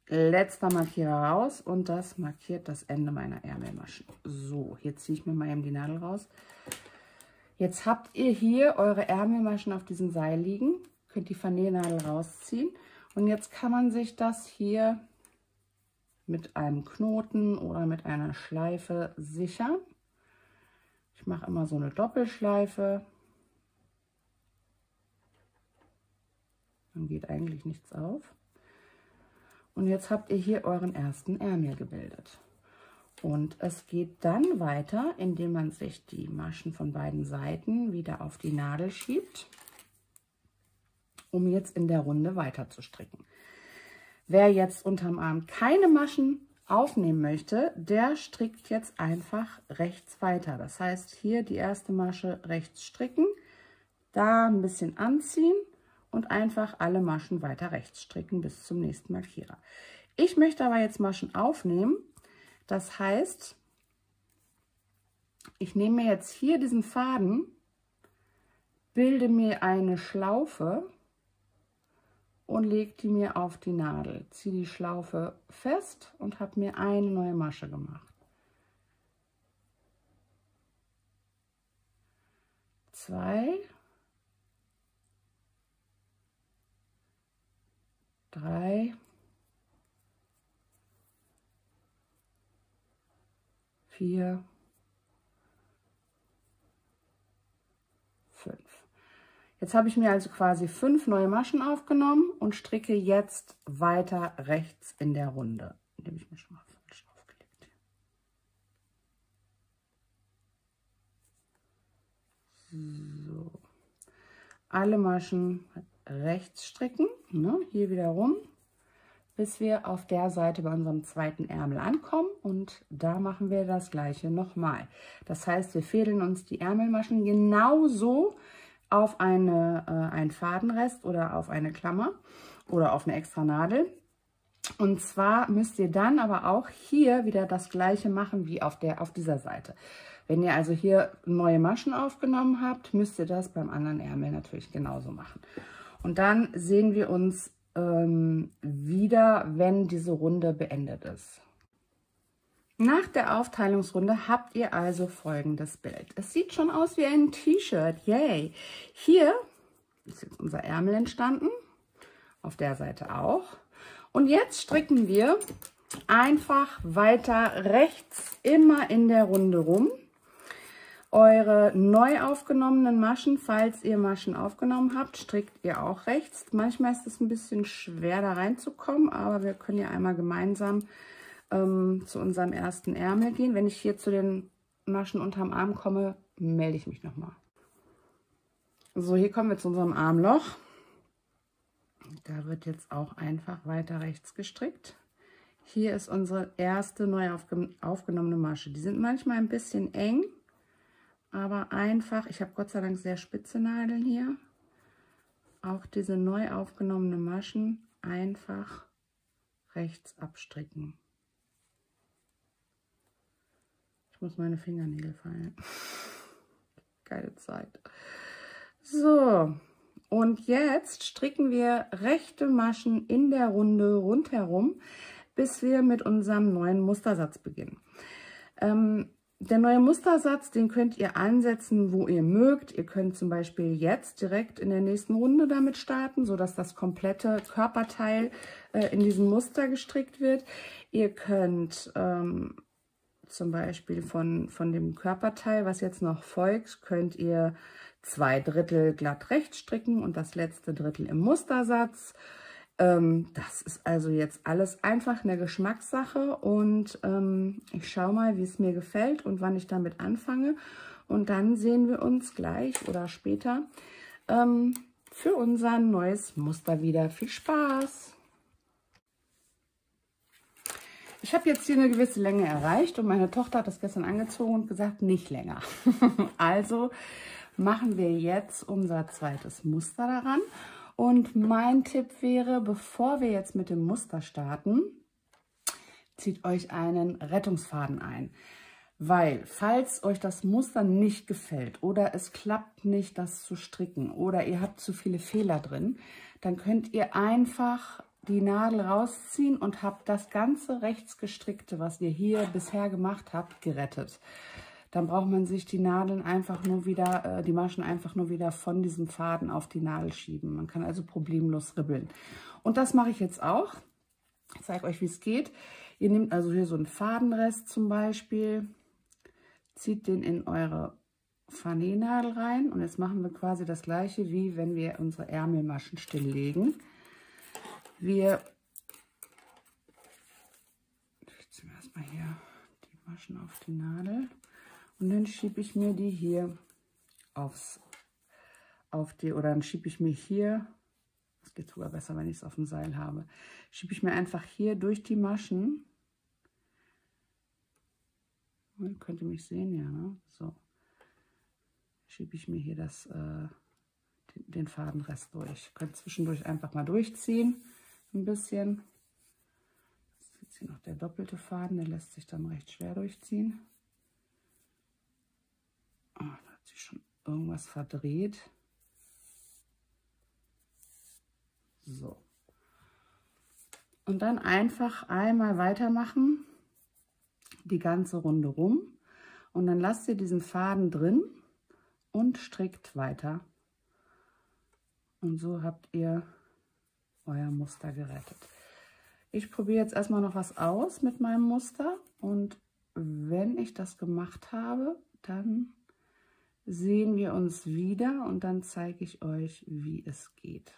Letzter Markierer raus und das markiert das Ende meiner Ärmelmaschen. So, hier ziehe ich mir mal eben die Nadel raus. Jetzt habt ihr hier eure Ärmelmaschen auf diesem Seil liegen, könnt die Vernähnadel rausziehen und jetzt kann man sich das hier mit einem Knoten oder mit einer Schleife sichern. Ich mache immer so eine Doppelschleife. Dann geht eigentlich nichts auf. Und jetzt habt ihr hier euren ersten Ärmel gebildet. Und es geht dann weiter, indem man sich die Maschen von beiden Seiten wieder auf die Nadel schiebt, um jetzt in der Runde weiter zu stricken. Wer jetzt unterm Arm keine Maschen aufnehmen möchte, der strickt jetzt einfach rechts weiter. Das heißt, hier die erste Masche rechts stricken, da ein bisschen anziehen und einfach alle Maschen weiter rechts stricken bis zum nächsten Markierer. Ich möchte aber jetzt Maschen aufnehmen. Das heißt, ich nehme mir jetzt hier diesen Faden, bilde mir eine Schlaufe und lege die mir auf die Nadel. Ziehe die Schlaufe fest und habe mir eine neue Masche gemacht. 2, 3, 4, 5. Jetzt habe ich mir also quasi 5 neue Maschen aufgenommen und stricke jetzt weiter rechts in der Runde. Die habe ich mir schon mal falsch aufgelegt. So. Alle Maschen rechts stricken, ne, hier wieder rum, bis wir auf der Seite bei unserem zweiten Ärmel ankommen und da machen wir das gleiche nochmal. Das heißt, wir fädeln uns die Ärmelmaschen genauso auf einen Fadenrest oder auf eine Klammer oder auf eine extra Nadel. Und zwar müsst ihr dann aber auch hier wieder das gleiche machen wie auf dieser Seite. Wenn ihr also hier neue Maschen aufgenommen habt, müsst ihr das beim anderen Ärmel natürlich genauso machen. Und dann sehen wir uns wieder, wenn diese Runde beendet ist. Nach der Aufteilungsrunde habt ihr also folgendes Bild. Es sieht schon aus wie ein T-Shirt, yay! Hier ist jetzt unser Ärmel entstanden, auf der Seite auch. Und jetzt stricken wir einfach weiter rechts immer in der Runde rum. Eure neu aufgenommenen Maschen, falls ihr Maschen aufgenommen habt, strickt ihr auch rechts. Manchmal ist es ein bisschen schwer da reinzukommen, aber wir können ja einmal gemeinsam zu unserem ersten Ärmel gehen. Wenn ich hier zu den Maschen unterm Arm komme, melde ich mich nochmal. So, hier kommen wir zu unserem Armloch. Da wird jetzt auch einfach weiter rechts gestrickt. Hier ist unsere erste neu aufgenommene Masche. Die sind manchmal ein bisschen eng, aber einfach, ich habe Gott sei Dank sehr spitze Nadeln hier. Auch diese neu aufgenommenen Maschen einfach rechts abstricken. Ich muss meine Fingernägel fallen. Keine Zeit. So, und jetzt stricken wir rechte Maschen in der Runde rundherum, bis wir mit unserem neuen Mustersatz beginnen. Der neue Mustersatz, den könnt ihr ansetzen, wo ihr mögt. Ihr könnt zum Beispiel jetzt direkt in der nächsten Runde damit starten, sodass das komplette Körperteil in diesem Muster gestrickt wird. Ihr könnt zum Beispiel von dem Körperteil, was jetzt noch folgt, könnt ihr 2 Drittel glatt rechts stricken und das letzte Drittel im Mustersatz. Das ist also jetzt alles einfach eine Geschmackssache und ich schaue mal, wie es mir gefällt und wann ich damit anfange. Und dann sehen wir uns gleich oder später für unser neues Muster wieder. Viel Spaß! Ich habe jetzt hier eine gewisse Länge erreicht und meine Tochter hat das gestern angezogen und gesagt, nicht länger. Also machen wir jetzt unser zweites Muster daran. Und mein Tipp wäre, bevor wir jetzt mit dem Muster starten, zieht euch einen Rettungsfaden ein. Weil, falls euch das Muster nicht gefällt oder es klappt nicht, das zu stricken oder ihr habt zu viele Fehler drin, dann könnt ihr einfach die Nadel rausziehen und habt das ganze rechts gestrickte, was ihr hier bisher gemacht habt, gerettet. Dann braucht man sich die Nadeln einfach nur wieder, die Maschen einfach nur wieder von diesem Faden auf die Nadel schieben. Man kann also problemlos ribbeln. Und das mache ich jetzt auch. Ich zeige euch, wie es geht. Ihr nehmt also hier so einen Fadenrest zum Beispiel, zieht den in eure Vernähnadel rein und jetzt machen wir quasi das gleiche, wie wenn wir unsere Ärmelmaschen stilllegen. Ich ziehe erstmal hier die Maschen auf die Nadel und dann schiebe ich mir die hier dann schiebe ich mir hier, das geht sogar besser, wenn ich es auf dem Seil habe, schiebe ich mir einfach hier durch die Maschen. Könnt ihr mich sehen? Ja, ne? So. Schiebe ich mir hier den Fadenrest durch. Könnt zwischendurch einfach mal durchziehen. Ein bisschen. Jetzt ist hier noch der doppelte Faden, der lässt sich dann recht schwer durchziehen. Oh, da hat sich schon irgendwas verdreht. So. Und dann einfach einmal weitermachen. Die ganze Runde rum und dann lasst ihr diesen Faden drin und strickt weiter. Und so habt ihr euer Muster gerettet. Ich probiere jetzt erstmal noch was aus mit meinem Muster und wenn ich das gemacht habe, dann sehen wir uns wieder und dann zeige ich euch, wie es geht.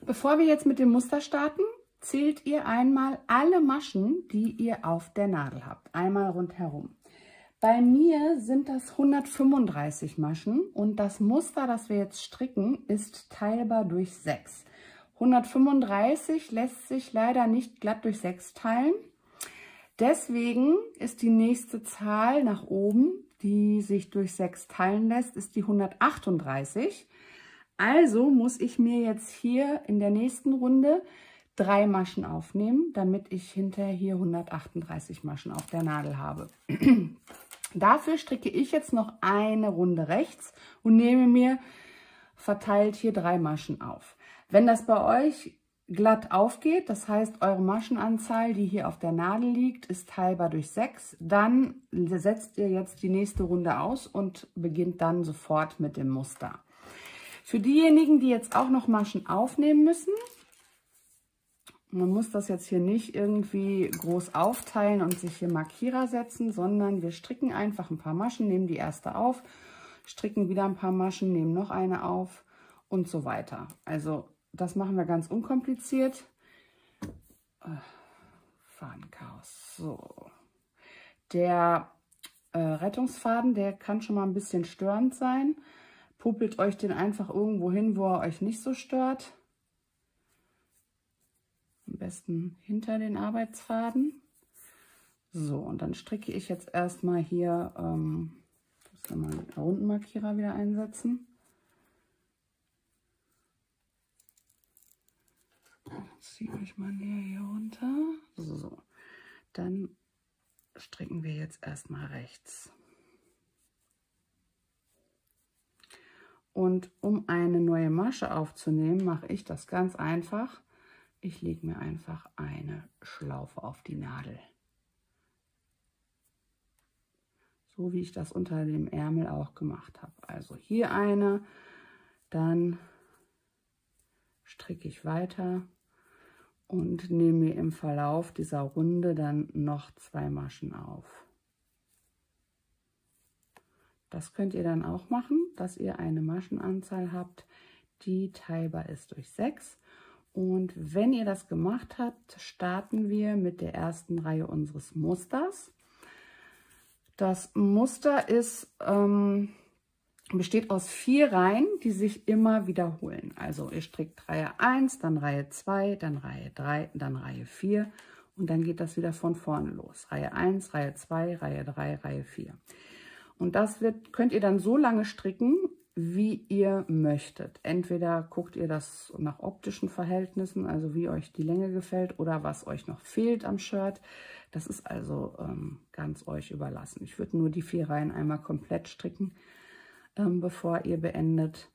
Bevor wir jetzt mit dem Muster starten, zählt ihr einmal alle Maschen, die ihr auf der Nadel habt, einmal rundherum. Bei mir sind das 135 Maschen und das Muster, das wir jetzt stricken, ist teilbar durch 6. 135 lässt sich leider nicht glatt durch 6 teilen. Deswegen ist die nächste Zahl nach oben, die sich durch 6 teilen lässt, ist die 138. Also muss ich mir jetzt hier in der nächsten Runde 3 Maschen aufnehmen, damit ich hinterher hier 138 Maschen auf der Nadel habe. Dafür stricke ich jetzt noch eine Runde rechts und nehme mir verteilt hier 3 Maschen auf. Wenn das bei euch glatt aufgeht, das heißt eure Maschenanzahl, die hier auf der Nadel liegt, ist teilbar durch 6, dann setzt ihr jetzt die nächste Runde aus und beginnt dann sofort mit dem Muster. Für diejenigen, die jetzt auch noch Maschen aufnehmen müssen, man muss das jetzt hier nicht irgendwie groß aufteilen und sich hier Markierer setzen, sondern wir stricken einfach ein paar Maschen, nehmen die erste auf, stricken wieder ein paar Maschen, nehmen noch eine auf und so weiter. Also das machen wir ganz unkompliziert. Fadenchaos. So. Der Rettungsfaden, der kann schon mal ein bisschen störend sein. Puppelt euch den einfach irgendwo hin, wo er euch nicht so stört. Am besten hinter den Arbeitsfaden. So, und dann stricke ich jetzt erstmal hier, muss mal einen Rundenmarkierer wieder einsetzen. Ziehe ich mal näher hier runter. So, dann stricken wir jetzt erstmal rechts. Und um eine neue Masche aufzunehmen, mache ich das ganz einfach. Ich lege mir einfach eine Schlaufe auf die Nadel. So wie ich das unter dem Ärmel auch gemacht habe. Also hier eine, dann stricke ich weiter und nehme mir im Verlauf dieser Runde dann noch 2 Maschen auf. Das könnt ihr dann auch machen, dass ihr eine Maschenanzahl habt, die teilbar ist durch 6. Und wenn ihr das gemacht habt, starten wir mit der ersten Reihe unseres Musters. Das Muster ist, besteht aus 4 Reihen, die sich immer wiederholen. Also ihr strickt Reihe 1, dann Reihe 2, dann Reihe 3, dann Reihe 4 und dann geht das wieder von vorne los. Reihe 1, Reihe 2, Reihe 3, Reihe 4. Und das könnt ihr dann so lange stricken, wie ihr möchtet. Entweder guckt ihr das nach optischen Verhältnissen, also wie euch die Länge gefällt oder was euch noch fehlt am Shirt. Das ist also ganz euch überlassen. Ich würde nur die 4 Reihen einmal komplett stricken, bevor ihr beendet,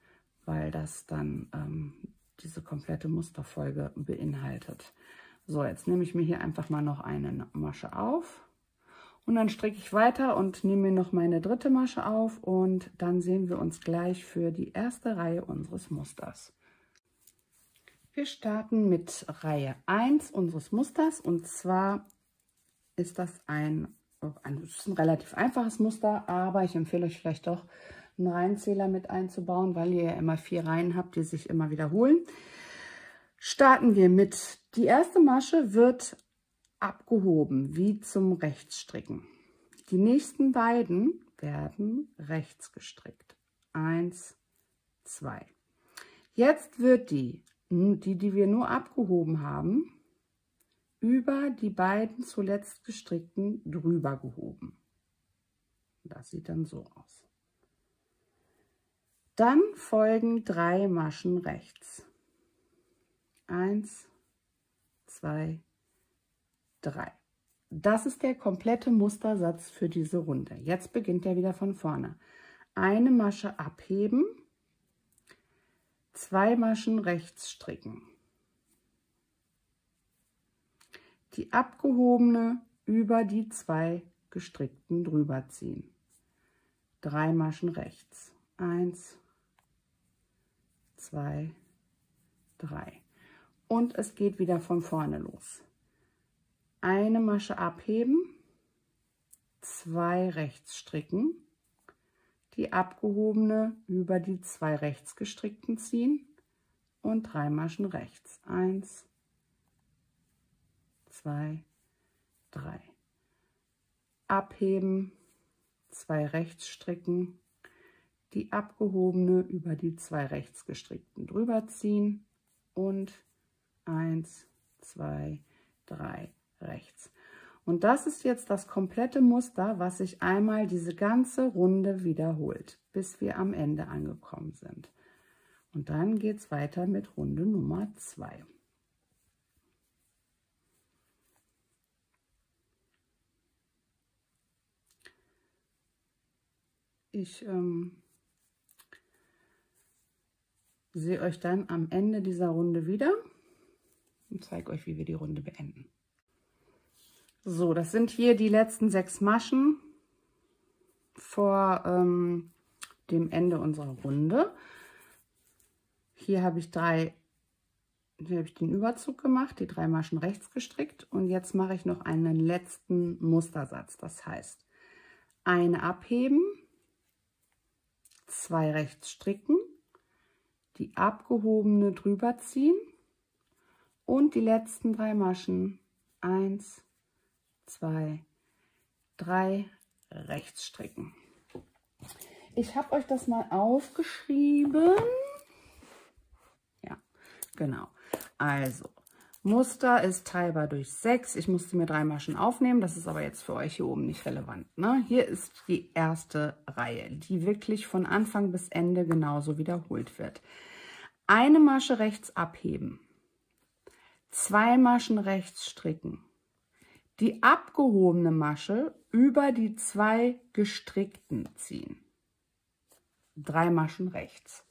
weil das dann diese komplette Musterfolge beinhaltet. So, jetzt nehme ich mir hier einfach mal noch eine Masche auf und dann stricke ich weiter und nehme mir noch meine dritte Masche auf und dann sehen wir uns gleich für die erste Reihe unseres Musters. Wir starten mit Reihe 1 unseres Musters und zwar ist das ein relativ einfaches Muster, aber ich empfehle euch vielleicht doch einen Reihenzähler mit einzubauen, weil ihr ja immer 4 Reihen habt, die sich immer wiederholen. Starten wir mit, die erste Masche wird abgehoben, wie zum Rechtsstricken. Die nächsten beiden werden rechts gestrickt. 1, 2. Jetzt wird die wir nur abgehoben haben, über die beiden zuletzt gestrickten drüber gehoben. Das sieht dann so aus. Dann folgen 3 Maschen rechts. 1, 2, 3. Das ist der komplette Mustersatz für diese Runde. Jetzt beginnt er wieder von vorne. Eine Masche abheben, 2 Maschen rechts stricken. Die abgehobene über die 2 gestrickten drüber ziehen. 3 Maschen rechts. 1, 2, 3. Und es geht wieder von vorne los. Eine Masche abheben, 2 rechts stricken, die abgehobene über die 2 rechts gestrickten ziehen und 3 Maschen rechts. 1, 2, 3. Abheben, 2 rechts stricken, die abgehobene über die 2 rechts gestrickten drüber ziehen und 1, 2, 3 rechts. Und das ist jetzt das komplette Muster, was sich einmal diese ganze Runde wiederholt, bis wir am Ende angekommen sind. Und dann geht es weiter mit Runde Nummer 2. Ich sehe euch dann am Ende dieser Runde wieder und zeige euch, wie wir die Runde beenden. So, das sind hier die letzten 6 Maschen vor dem Ende unserer Runde. Hier habe ich den Überzug gemacht, die 3 Maschen rechts gestrickt und jetzt mache ich noch einen letzten Mustersatz. Das heißt, eine abheben, 2 rechts stricken, die abgehobene drüber ziehen und die letzten 3 Maschen 1, 2, 3 rechts stricken. Ich habe euch das mal aufgeschrieben. Ja, genau. Also, Muster ist teilbar durch 6. Ich musste mir 3 Maschen aufnehmen. Das ist aber jetzt für euch hier oben nicht relevant, ne? Hier ist die erste Reihe, die wirklich von Anfang bis Ende genauso wiederholt wird. Eine Masche rechts abheben, 2 Maschen rechts stricken, die abgehobene Masche über die 2 gestrickten ziehen. 3 Maschen rechts.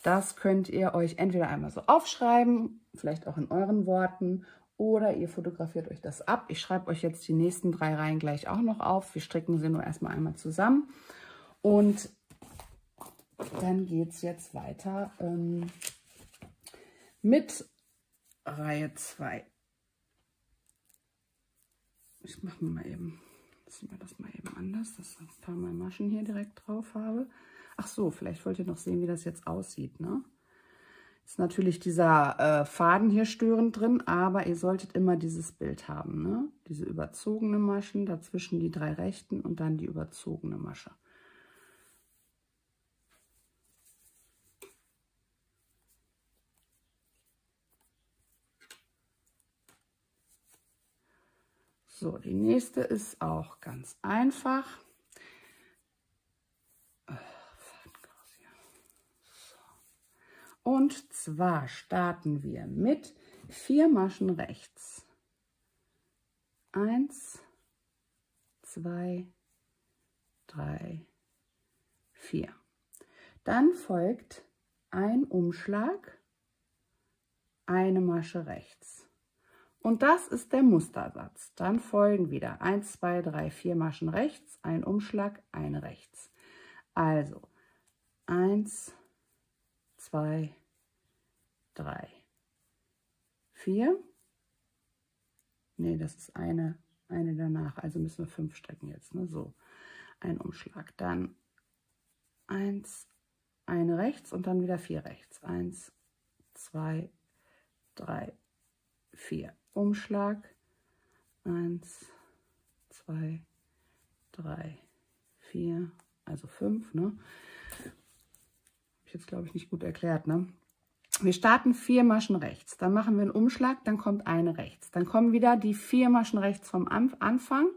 Das könnt ihr euch entweder einmal so aufschreiben, vielleicht auch in euren Worten, oder ihr fotografiert euch das ab. Ich schreibe euch jetzt die nächsten 3 Reihen gleich auch noch auf. Wir stricken sie nur erstmal einmal zusammen. Und dann geht es jetzt weiter mit Reihe 2. Ich mache mal eben, ziehen wir das mal eben anders, dass ich ein paar Mal Maschen hier direkt drauf habe. Ach so, vielleicht wollt ihr noch sehen, wie das jetzt aussieht, ne? Ist natürlich dieser Faden hier störend drin, aber ihr solltet immer dieses Bild haben, ne? Diese überzogene Maschen, dazwischen die 3 rechten und dann die überzogene Masche. So, die nächste ist auch ganz einfach. Und zwar starten wir mit 4 Maschen rechts. 1, 2, 3, 4. Dann folgt ein Umschlag, eine Masche rechts. Und das ist der Mustersatz. Dann folgen wieder 1, 2, 3, 4 Maschen rechts, ein Umschlag, eine rechts. Also 1, 2, 3, 4. Ne, das ist eine danach. Also müssen wir 5 strecken jetzt. Ne? So, ein Umschlag. Dann 1, eine rechts und dann wieder 4 rechts. 1, 2, 3, 4. Umschlag. 1, 2, 3, 4. Also 5. Ne? Habe ich jetzt, glaube ich, nicht gut erklärt. Ne? Wir starten 4 Maschen rechts, dann machen wir einen Umschlag, dann kommt eine rechts. Dann kommen wieder die 4 Maschen rechts vom Anfang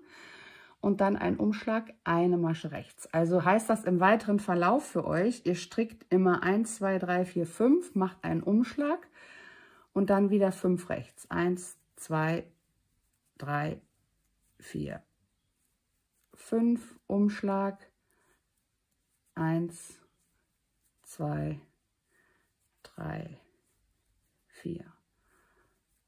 und dann ein Umschlag, eine Masche rechts. Also heißt das im weiteren Verlauf für euch, ihr strickt immer 1, 2, 3, 4, 5, macht einen Umschlag und dann wieder 5 rechts. 1, 2, 3, 4, 5, Umschlag, 1, 2, 3, 4,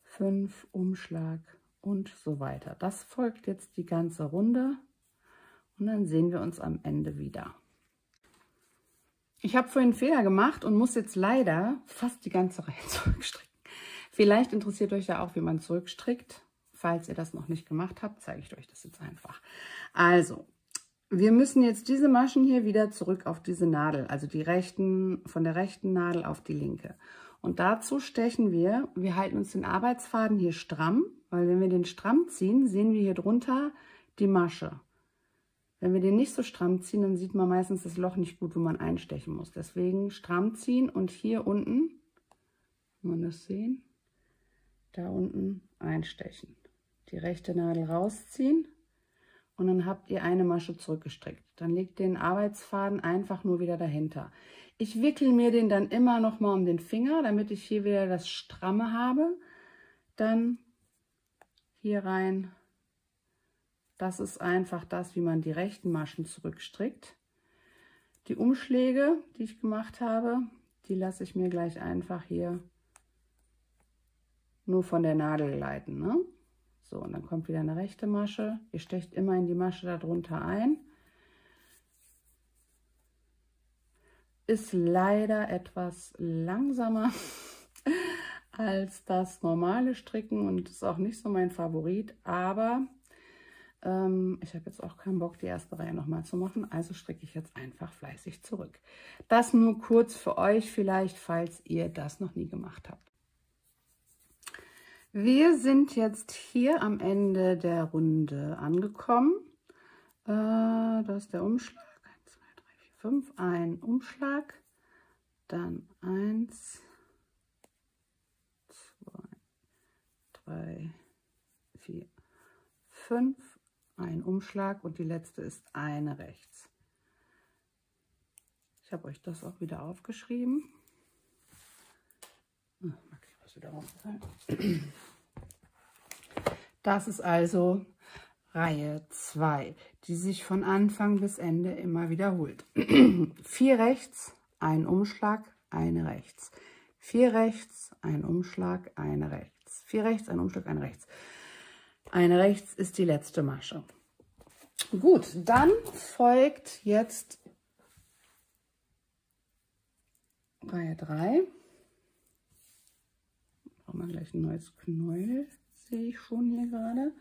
5, Umschlag und so weiter. Das folgt jetzt die ganze Runde und dann sehen wir uns am Ende wieder. Ich habe vorhin einen Fehler gemacht und muss jetzt leider fast die ganze Reihe zurückstricken. Vielleicht interessiert euch ja auch, wie man zurückstrickt. Falls ihr das noch nicht gemacht habt, zeige ich euch das jetzt einfach. Also, wir müssen jetzt diese Maschen hier wieder zurück auf diese Nadel, also die rechten, von der rechten Nadel auf die linke. Und dazu stechen wir halten uns den Arbeitsfaden hier stramm, weil wenn wir den stramm ziehen, sehen wir hier drunter die Masche. Wenn wir den nicht so stramm ziehen, dann sieht man meistens das Loch nicht gut, wo man einstechen muss. Deswegen stramm ziehen und hier unten, kann man das sehen, da unten einstechen. Die rechte Nadel rausziehen. Und dann habt ihr eine Masche zurückgestrickt. Dann legt den Arbeitsfaden einfach nur wieder dahinter. Ich wickel mir den dann immer noch mal um den Finger, damit ich hier wieder das Stramme habe. Dann hier rein. Das ist einfach das, wie man die rechten Maschen zurückstrickt. Die Umschläge, die ich gemacht habe, die lasse ich mir gleich einfach hier nur von der Nadel leiten, ne? So, und dann kommt wieder eine rechte Masche. Ihr stecht immer in die Masche darunter ein. Ist leider etwas langsamer als das normale Stricken und ist auch nicht so mein Favorit, aber ich habe jetzt auch keinen Bock, die erste Reihe nochmal zu machen, also stricke ich jetzt einfach fleißig zurück. Das nur kurz für euch vielleicht, falls ihr das noch nie gemacht habt. Wir sind jetzt hier am Ende der Runde angekommen. Das ist der Umschlag. 1, 2, 3, 4, 5. Ein Umschlag. Dann 1, 2, 3, 4, 5. Ein Umschlag und die letzte ist eine rechts. Ich habe euch das auch wieder aufgeschrieben. Das ist also Reihe 2, die sich von Anfang bis Ende immer wiederholt. 4 rechts, ein Umschlag, eine rechts. 4 rechts, ein Umschlag, eine rechts. 4 rechts, ein Umschlag, eine rechts. Eine rechts ist die letzte Masche. Gut, dann folgt jetzt Reihe 3. Brauchen wir gleich ein neues Knäuel, sehe ich schon hier gerade.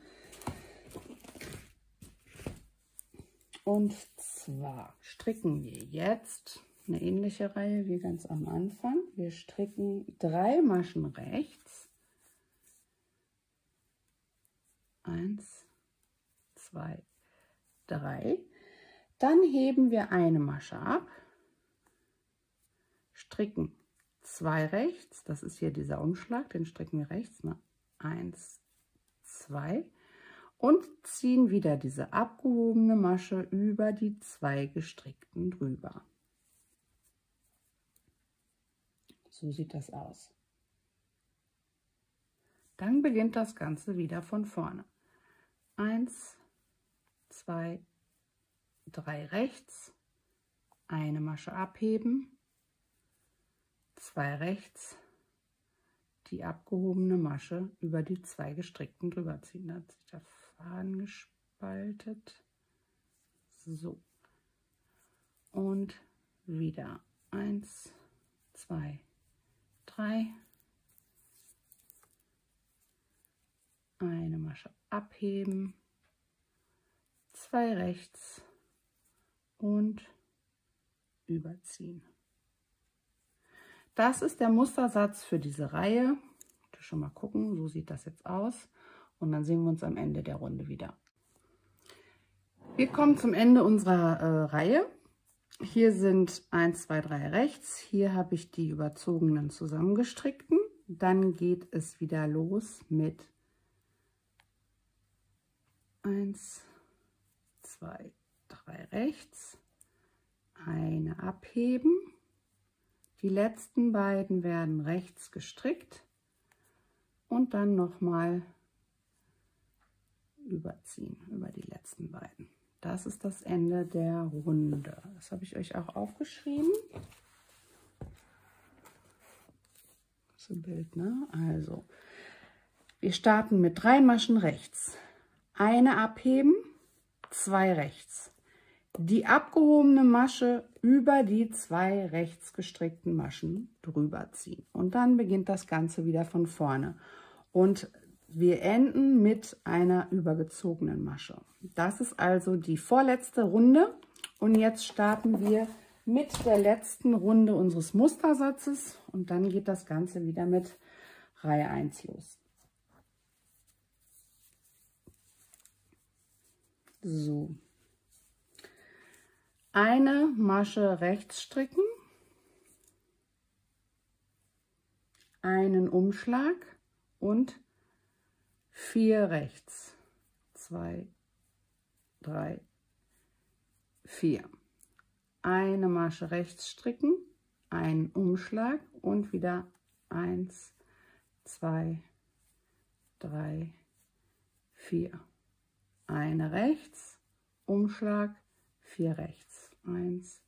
Und zwar stricken wir jetzt eine ähnliche Reihe wie ganz am Anfang. Wir stricken 3 Maschen rechts. 1, 2, 3. Dann heben wir eine Masche ab, stricken 2 rechts, das ist hier dieser Umschlag, den stricken wir rechts, 1, 2 und ziehen wieder diese abgehobene Masche über die 2 gestrickten drüber. So sieht das aus. Dann beginnt das Ganze wieder von vorne. 1, 2, 3 rechts, eine Masche abheben, 2 rechts, die abgehobene Masche über die 2 gestrickten drüber ziehen. Da hat sich der Faden gespaltet. So. Und wieder 1, 2, 3. Eine Masche abheben, 2 rechts und überziehen. Das ist der Mustersatz für diese Reihe. Schon mal gucken, so sieht das jetzt aus. Und dann sehen wir uns am Ende der Runde wieder. Wir kommen zum Ende unserer Reihe. Hier sind 1, 2, 3 rechts. Hier habe ich die überzogenen zusammengestrickten. Dann geht es wieder los mit 1, 2, 3 rechts, eine abheben, die letzten beiden werden rechts gestrickt und dann nochmal überziehen über die letzten beiden. Das ist das Ende der Runde. Das habe ich euch auch aufgeschrieben. Das ist ein Bild, ne? Also, wir starten mit 3 Maschen rechts. Eine abheben, 2 rechts. Die abgehobene Masche über die 2 rechts gestrickten Maschen drüber ziehen. Und dann beginnt das Ganze wieder von vorne. Und wir enden mit einer übergezogenen Masche. Das ist also die vorletzte Runde. Und jetzt starten wir mit der letzten Runde unseres Mustersatzes. Und dann geht das Ganze wieder mit Reihe 1 los. So, eine Masche rechts stricken, einen Umschlag und 4 rechts, 2, 3, 4. Eine Masche rechts stricken, einen Umschlag und wieder 1, 2, 3, 4. Eine rechts, Umschlag, 4 rechts. 1,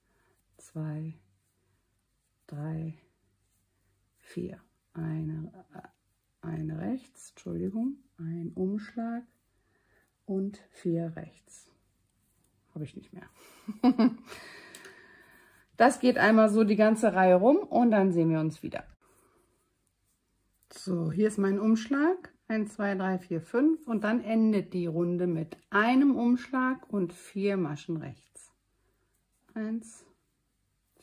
2, 3, 4. Eine rechts, Entschuldigung, ein Umschlag und 4 rechts. Habe ich nicht mehr. Das geht einmal so die ganze Reihe rum und dann sehen wir uns wieder. So, hier ist mein Umschlag. 1, 2, 3, 4, 5 und dann endet die Runde mit einem Umschlag und 4 Maschen rechts. 1,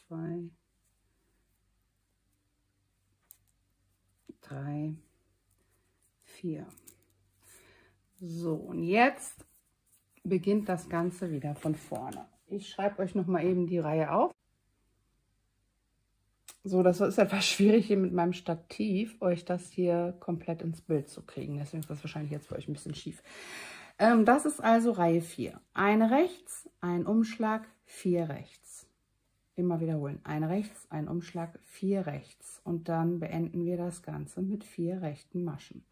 2, 3, 4. So, und jetzt beginnt das Ganze wieder von vorne. Ich schreibe euch noch mal eben die Reihe auf. So, das ist etwas schwierig hier mit meinem Stativ, euch das hier komplett ins Bild zu kriegen. Deswegen ist das wahrscheinlich jetzt für euch ein bisschen schief. Das ist also Reihe 4. Eine rechts, ein Umschlag, 4 rechts. Immer wiederholen. Eine rechts, ein Umschlag, 4 rechts. Und dann beenden wir das Ganze mit 4 rechten Maschen.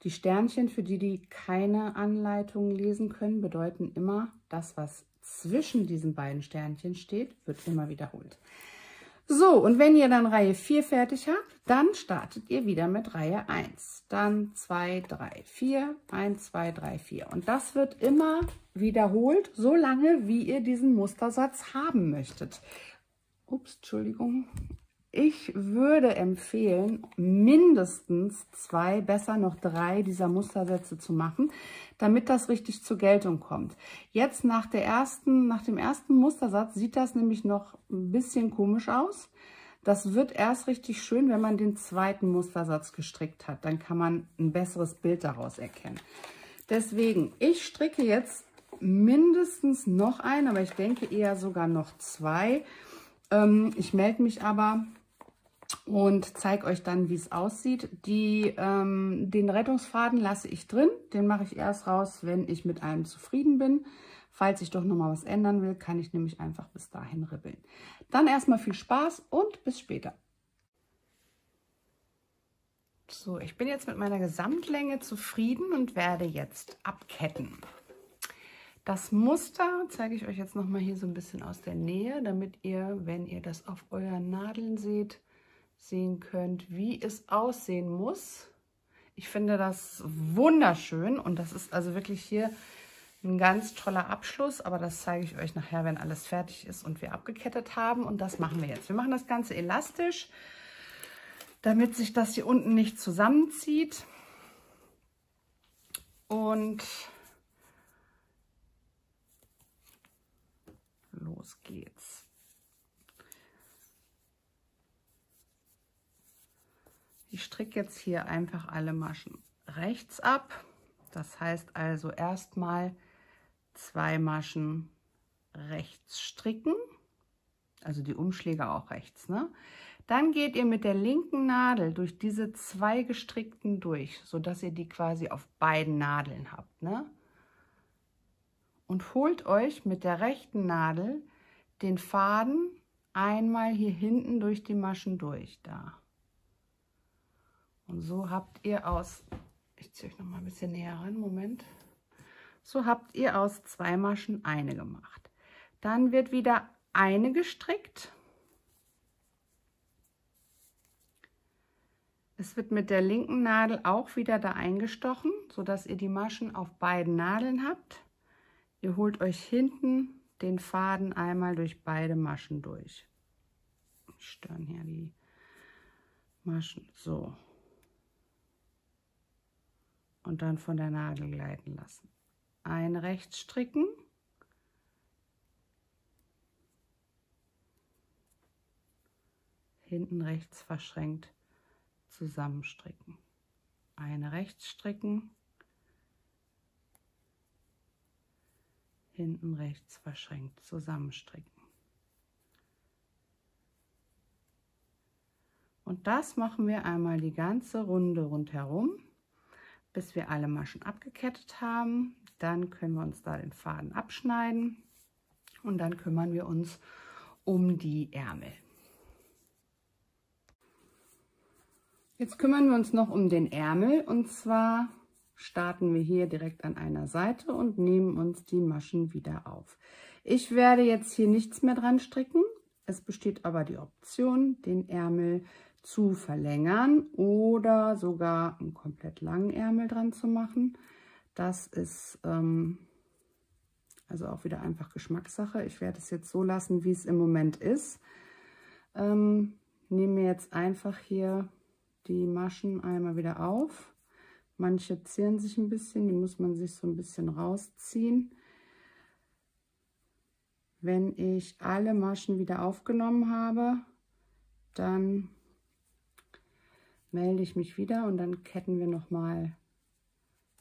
Die Sternchen, für die keine Anleitung lesen können, bedeuten immer, das, was zwischen diesen beiden Sternchen steht, wird immer wiederholt. So, und wenn ihr dann Reihe 4 fertig habt, dann startet ihr wieder mit Reihe 1. Dann 2, 3, 4, 1, 2, 3, 4. Und das wird immer wiederholt, so lange, wie ihr diesen Mustersatz haben möchtet. Ups, Entschuldigung. Ich würde empfehlen, mindestens 2, besser noch 3 dieser Mustersätze zu machen, damit das richtig zur Geltung kommt. Jetzt nach dem ersten Mustersatz sieht das nämlich noch ein bisschen komisch aus. Das wird erst richtig schön, wenn man den zweiten Mustersatz gestrickt hat. Dann kann man ein besseres Bild daraus erkennen. Deswegen, ich stricke jetzt mindestens noch einen, aber ich denke eher sogar noch 2. Ich melde mich aber und zeige euch dann, wie es aussieht. Den Rettungsfaden lasse ich drin. Den mache ich erst raus, wenn ich mit einem zufrieden bin. Falls ich doch noch mal was ändern will, kann ich nämlich einfach bis dahin ribbeln. Dann erstmal viel Spaß und bis später. So, ich bin jetzt mit meiner Gesamtlänge zufrieden und werde jetzt abketten. Das Muster zeige ich euch jetzt noch mal hier so ein bisschen aus der Nähe, damit ihr, wenn ihr das auf euren Nadeln seht, sehen könnt, wie es aussehen muss. Ich finde das wunderschön und das ist also wirklich hier ein ganz toller Abschluss, aber das zeige ich euch nachher, wenn alles fertig ist und wir abgekettet haben. Und das machen wir jetzt. Wir machen das Ganze elastisch, damit sich das hier unten nicht zusammenzieht. Und los geht's. Ich stricke jetzt hier einfach alle Maschen rechts ab. Das heißt also erstmal 2 Maschen rechts stricken, also die Umschläge auch rechts, ne? Dann geht ihr mit der linken Nadel durch diese 2 gestrickten durch, sodass ihr die quasi auf beiden Nadeln habt, ne? Und holt euch mit der rechten Nadel den Faden einmal hier hinten durch die Maschen durch, da. Und so habt ihr aus, ich ziehe euch noch mal ein bisschen näher ran, Moment. So habt ihr aus 2 Maschen eine gemacht. Dann wird wieder eine gestrickt. Es wird mit der linken Nadel auch wieder da eingestochen, sodass ihr die Maschen auf beiden Nadeln habt. Ihr holt euch hinten den Faden einmal durch beide Maschen durch. Ich störe hier die Maschen, so. Und dann von der Nadel gleiten lassen. Eine rechts stricken. Hinten rechts verschränkt zusammenstricken. Eine rechts stricken. Hinten rechts verschränkt zusammenstricken. Und das machen wir einmal die ganze Runde rundherum, bis wir alle Maschen abgekettet haben. Dann können wir uns da den Faden abschneiden und dann kümmern wir uns um die Ärmel. Jetzt kümmern wir uns noch um den Ärmel, und zwar starten wir hier direkt an einer Seite und nehmen uns die Maschen wieder auf. Ich werde jetzt hier nichts mehr dran stricken. Es besteht aber die Option, den Ärmel zu verlängern oder sogar einen komplett langen Ärmel dran zu machen. Das ist also auch wieder einfach Geschmackssache. Ich werde es jetzt so lassen, wie es im Moment ist. Nehme mir jetzt einfach hier die Maschen einmal wieder auf. Manche zieren sich ein bisschen, die muss man sich so ein bisschen rausziehen. Wenn ich alle Maschen wieder aufgenommen habe, dann melde ich mich wieder und dann ketten wir noch mal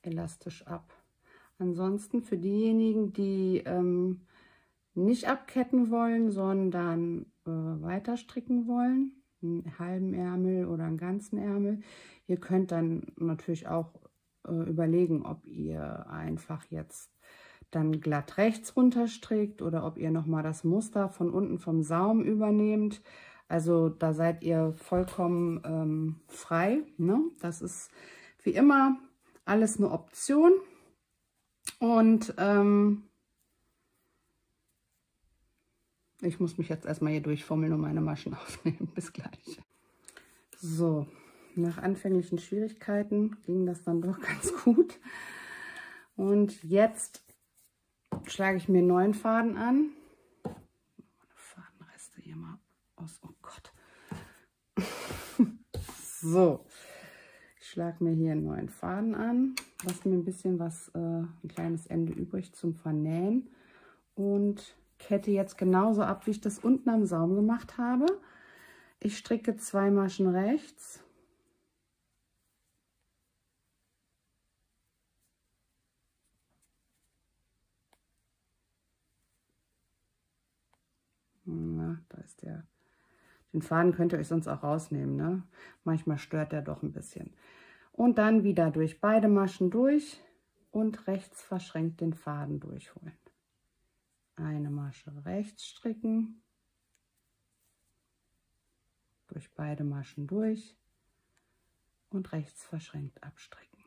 elastisch ab. Ansonsten für diejenigen, die nicht abketten wollen, sondern weiter stricken wollen, einen halben Ärmel oder einen ganzen Ärmel, ihr könnt dann natürlich auch überlegen, ob ihr einfach jetzt dann glatt rechts runter strickt oder ob ihr noch mal das Muster von unten vom Saum übernehmt. Also da seid ihr vollkommen frei, ne? Das ist wie immer alles eine Option. Und ich muss mich jetzt erstmal hier durchfummeln und meine Maschen aufnehmen. Bis gleich. So, nach anfänglichen Schwierigkeiten ging das dann doch ganz gut. Und jetzt schlage ich mir einen neuen Faden an. Fadenreste hier mal aus. Oh Gott, So, ich schlage mir hier einen neuen Faden an, lasse mir ein bisschen ein kleines Ende übrig zum Vernähen und kette jetzt genauso ab, wie ich das unten am Saum gemacht habe. Ich stricke 2 Maschen rechts. Na, da ist der. Den Faden könnt ihr euch sonst auch rausnehmen, ne? Manchmal stört der doch ein bisschen. Und dann wieder durch beide Maschen durch und rechts verschränkt den Faden durchholen. Eine Masche rechts stricken, durch beide Maschen durch und rechts verschränkt abstricken.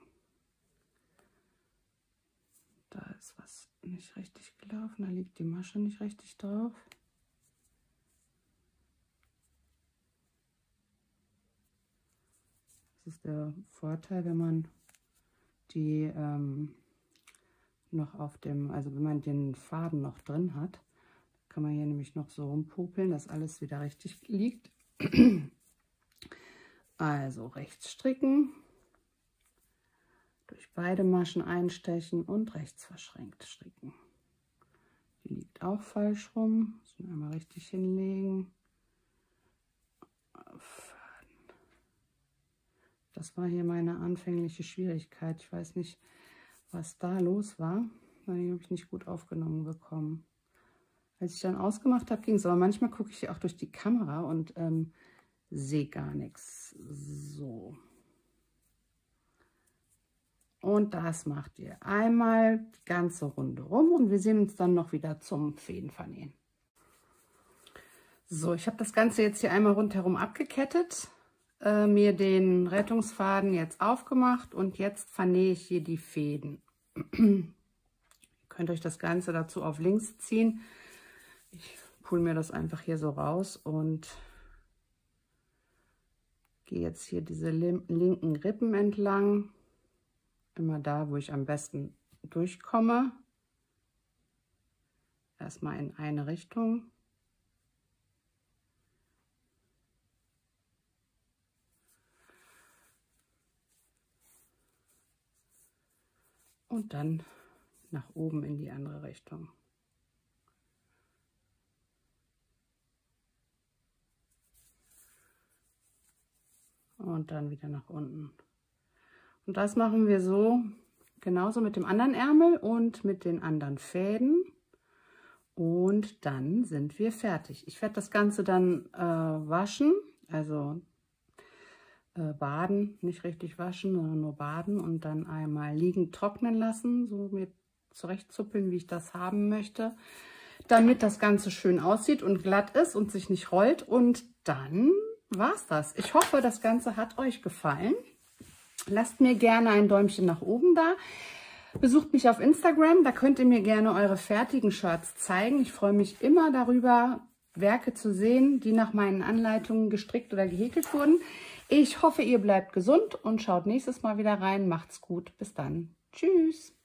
Da ist was nicht richtig gelaufen, da liegt die Masche nicht richtig drauf. Das ist der Vorteil, wenn man die noch auf dem, also wenn man den Faden noch drin hat, kann man hier nämlich noch so rumpopeln, dass alles wieder richtig liegt. Also rechts stricken, durch beide Maschen einstechen und rechts verschränkt stricken. Die liegt auch falsch rum, müssen wir einmal richtig hinlegen. Das war hier meine anfängliche Schwierigkeit. Ich weiß nicht, was da los war. Die habe ich nicht gut aufgenommen bekommen. Als ich dann ausgemacht habe, ging es. Aber manchmal gucke ich auch durch die Kamera und sehe gar nichts. So. Und das macht ihr einmal die ganze Runde rum. Und wir sehen uns dann noch wieder zum Fädenvernähen. So, ich habe das Ganze jetzt hier einmal rundherum abgekettet. Mir den Rettungsfaden jetzt aufgemacht und jetzt vernähe ich hier die Fäden. Ihr könnt euch das Ganze dazu auf links ziehen. Ich pulle mir das einfach hier so raus und gehe jetzt hier diese linken Rippen entlang. Immer da, wo ich am besten durchkomme. Erstmal in eine Richtung. Und dann nach oben in die andere Richtung. Und dann wieder nach unten. Und das machen wir so genauso mit dem anderen Ärmel und mit den anderen Fäden. Und dann sind wir fertig. Ich werde das Ganze dann waschen, also baden, nicht richtig waschen, sondern nur baden und dann einmal liegend trocknen lassen, so mir zurechtzuppeln, wie ich das haben möchte, damit das Ganze schön aussieht und glatt ist und sich nicht rollt. Und dann war's das. Ich hoffe, das Ganze hat euch gefallen. Lasst mir gerne ein Däumchen nach oben da. Besucht mich auf Instagram, da könnt ihr mir gerne eure fertigen Shirts zeigen. Ich freue mich immer darüber, Werke zu sehen, die nach meinen Anleitungen gestrickt oder gehäkelt wurden. Ich hoffe, ihr bleibt gesund und schaut nächstes Mal wieder rein. Macht's gut. Bis dann. Tschüss.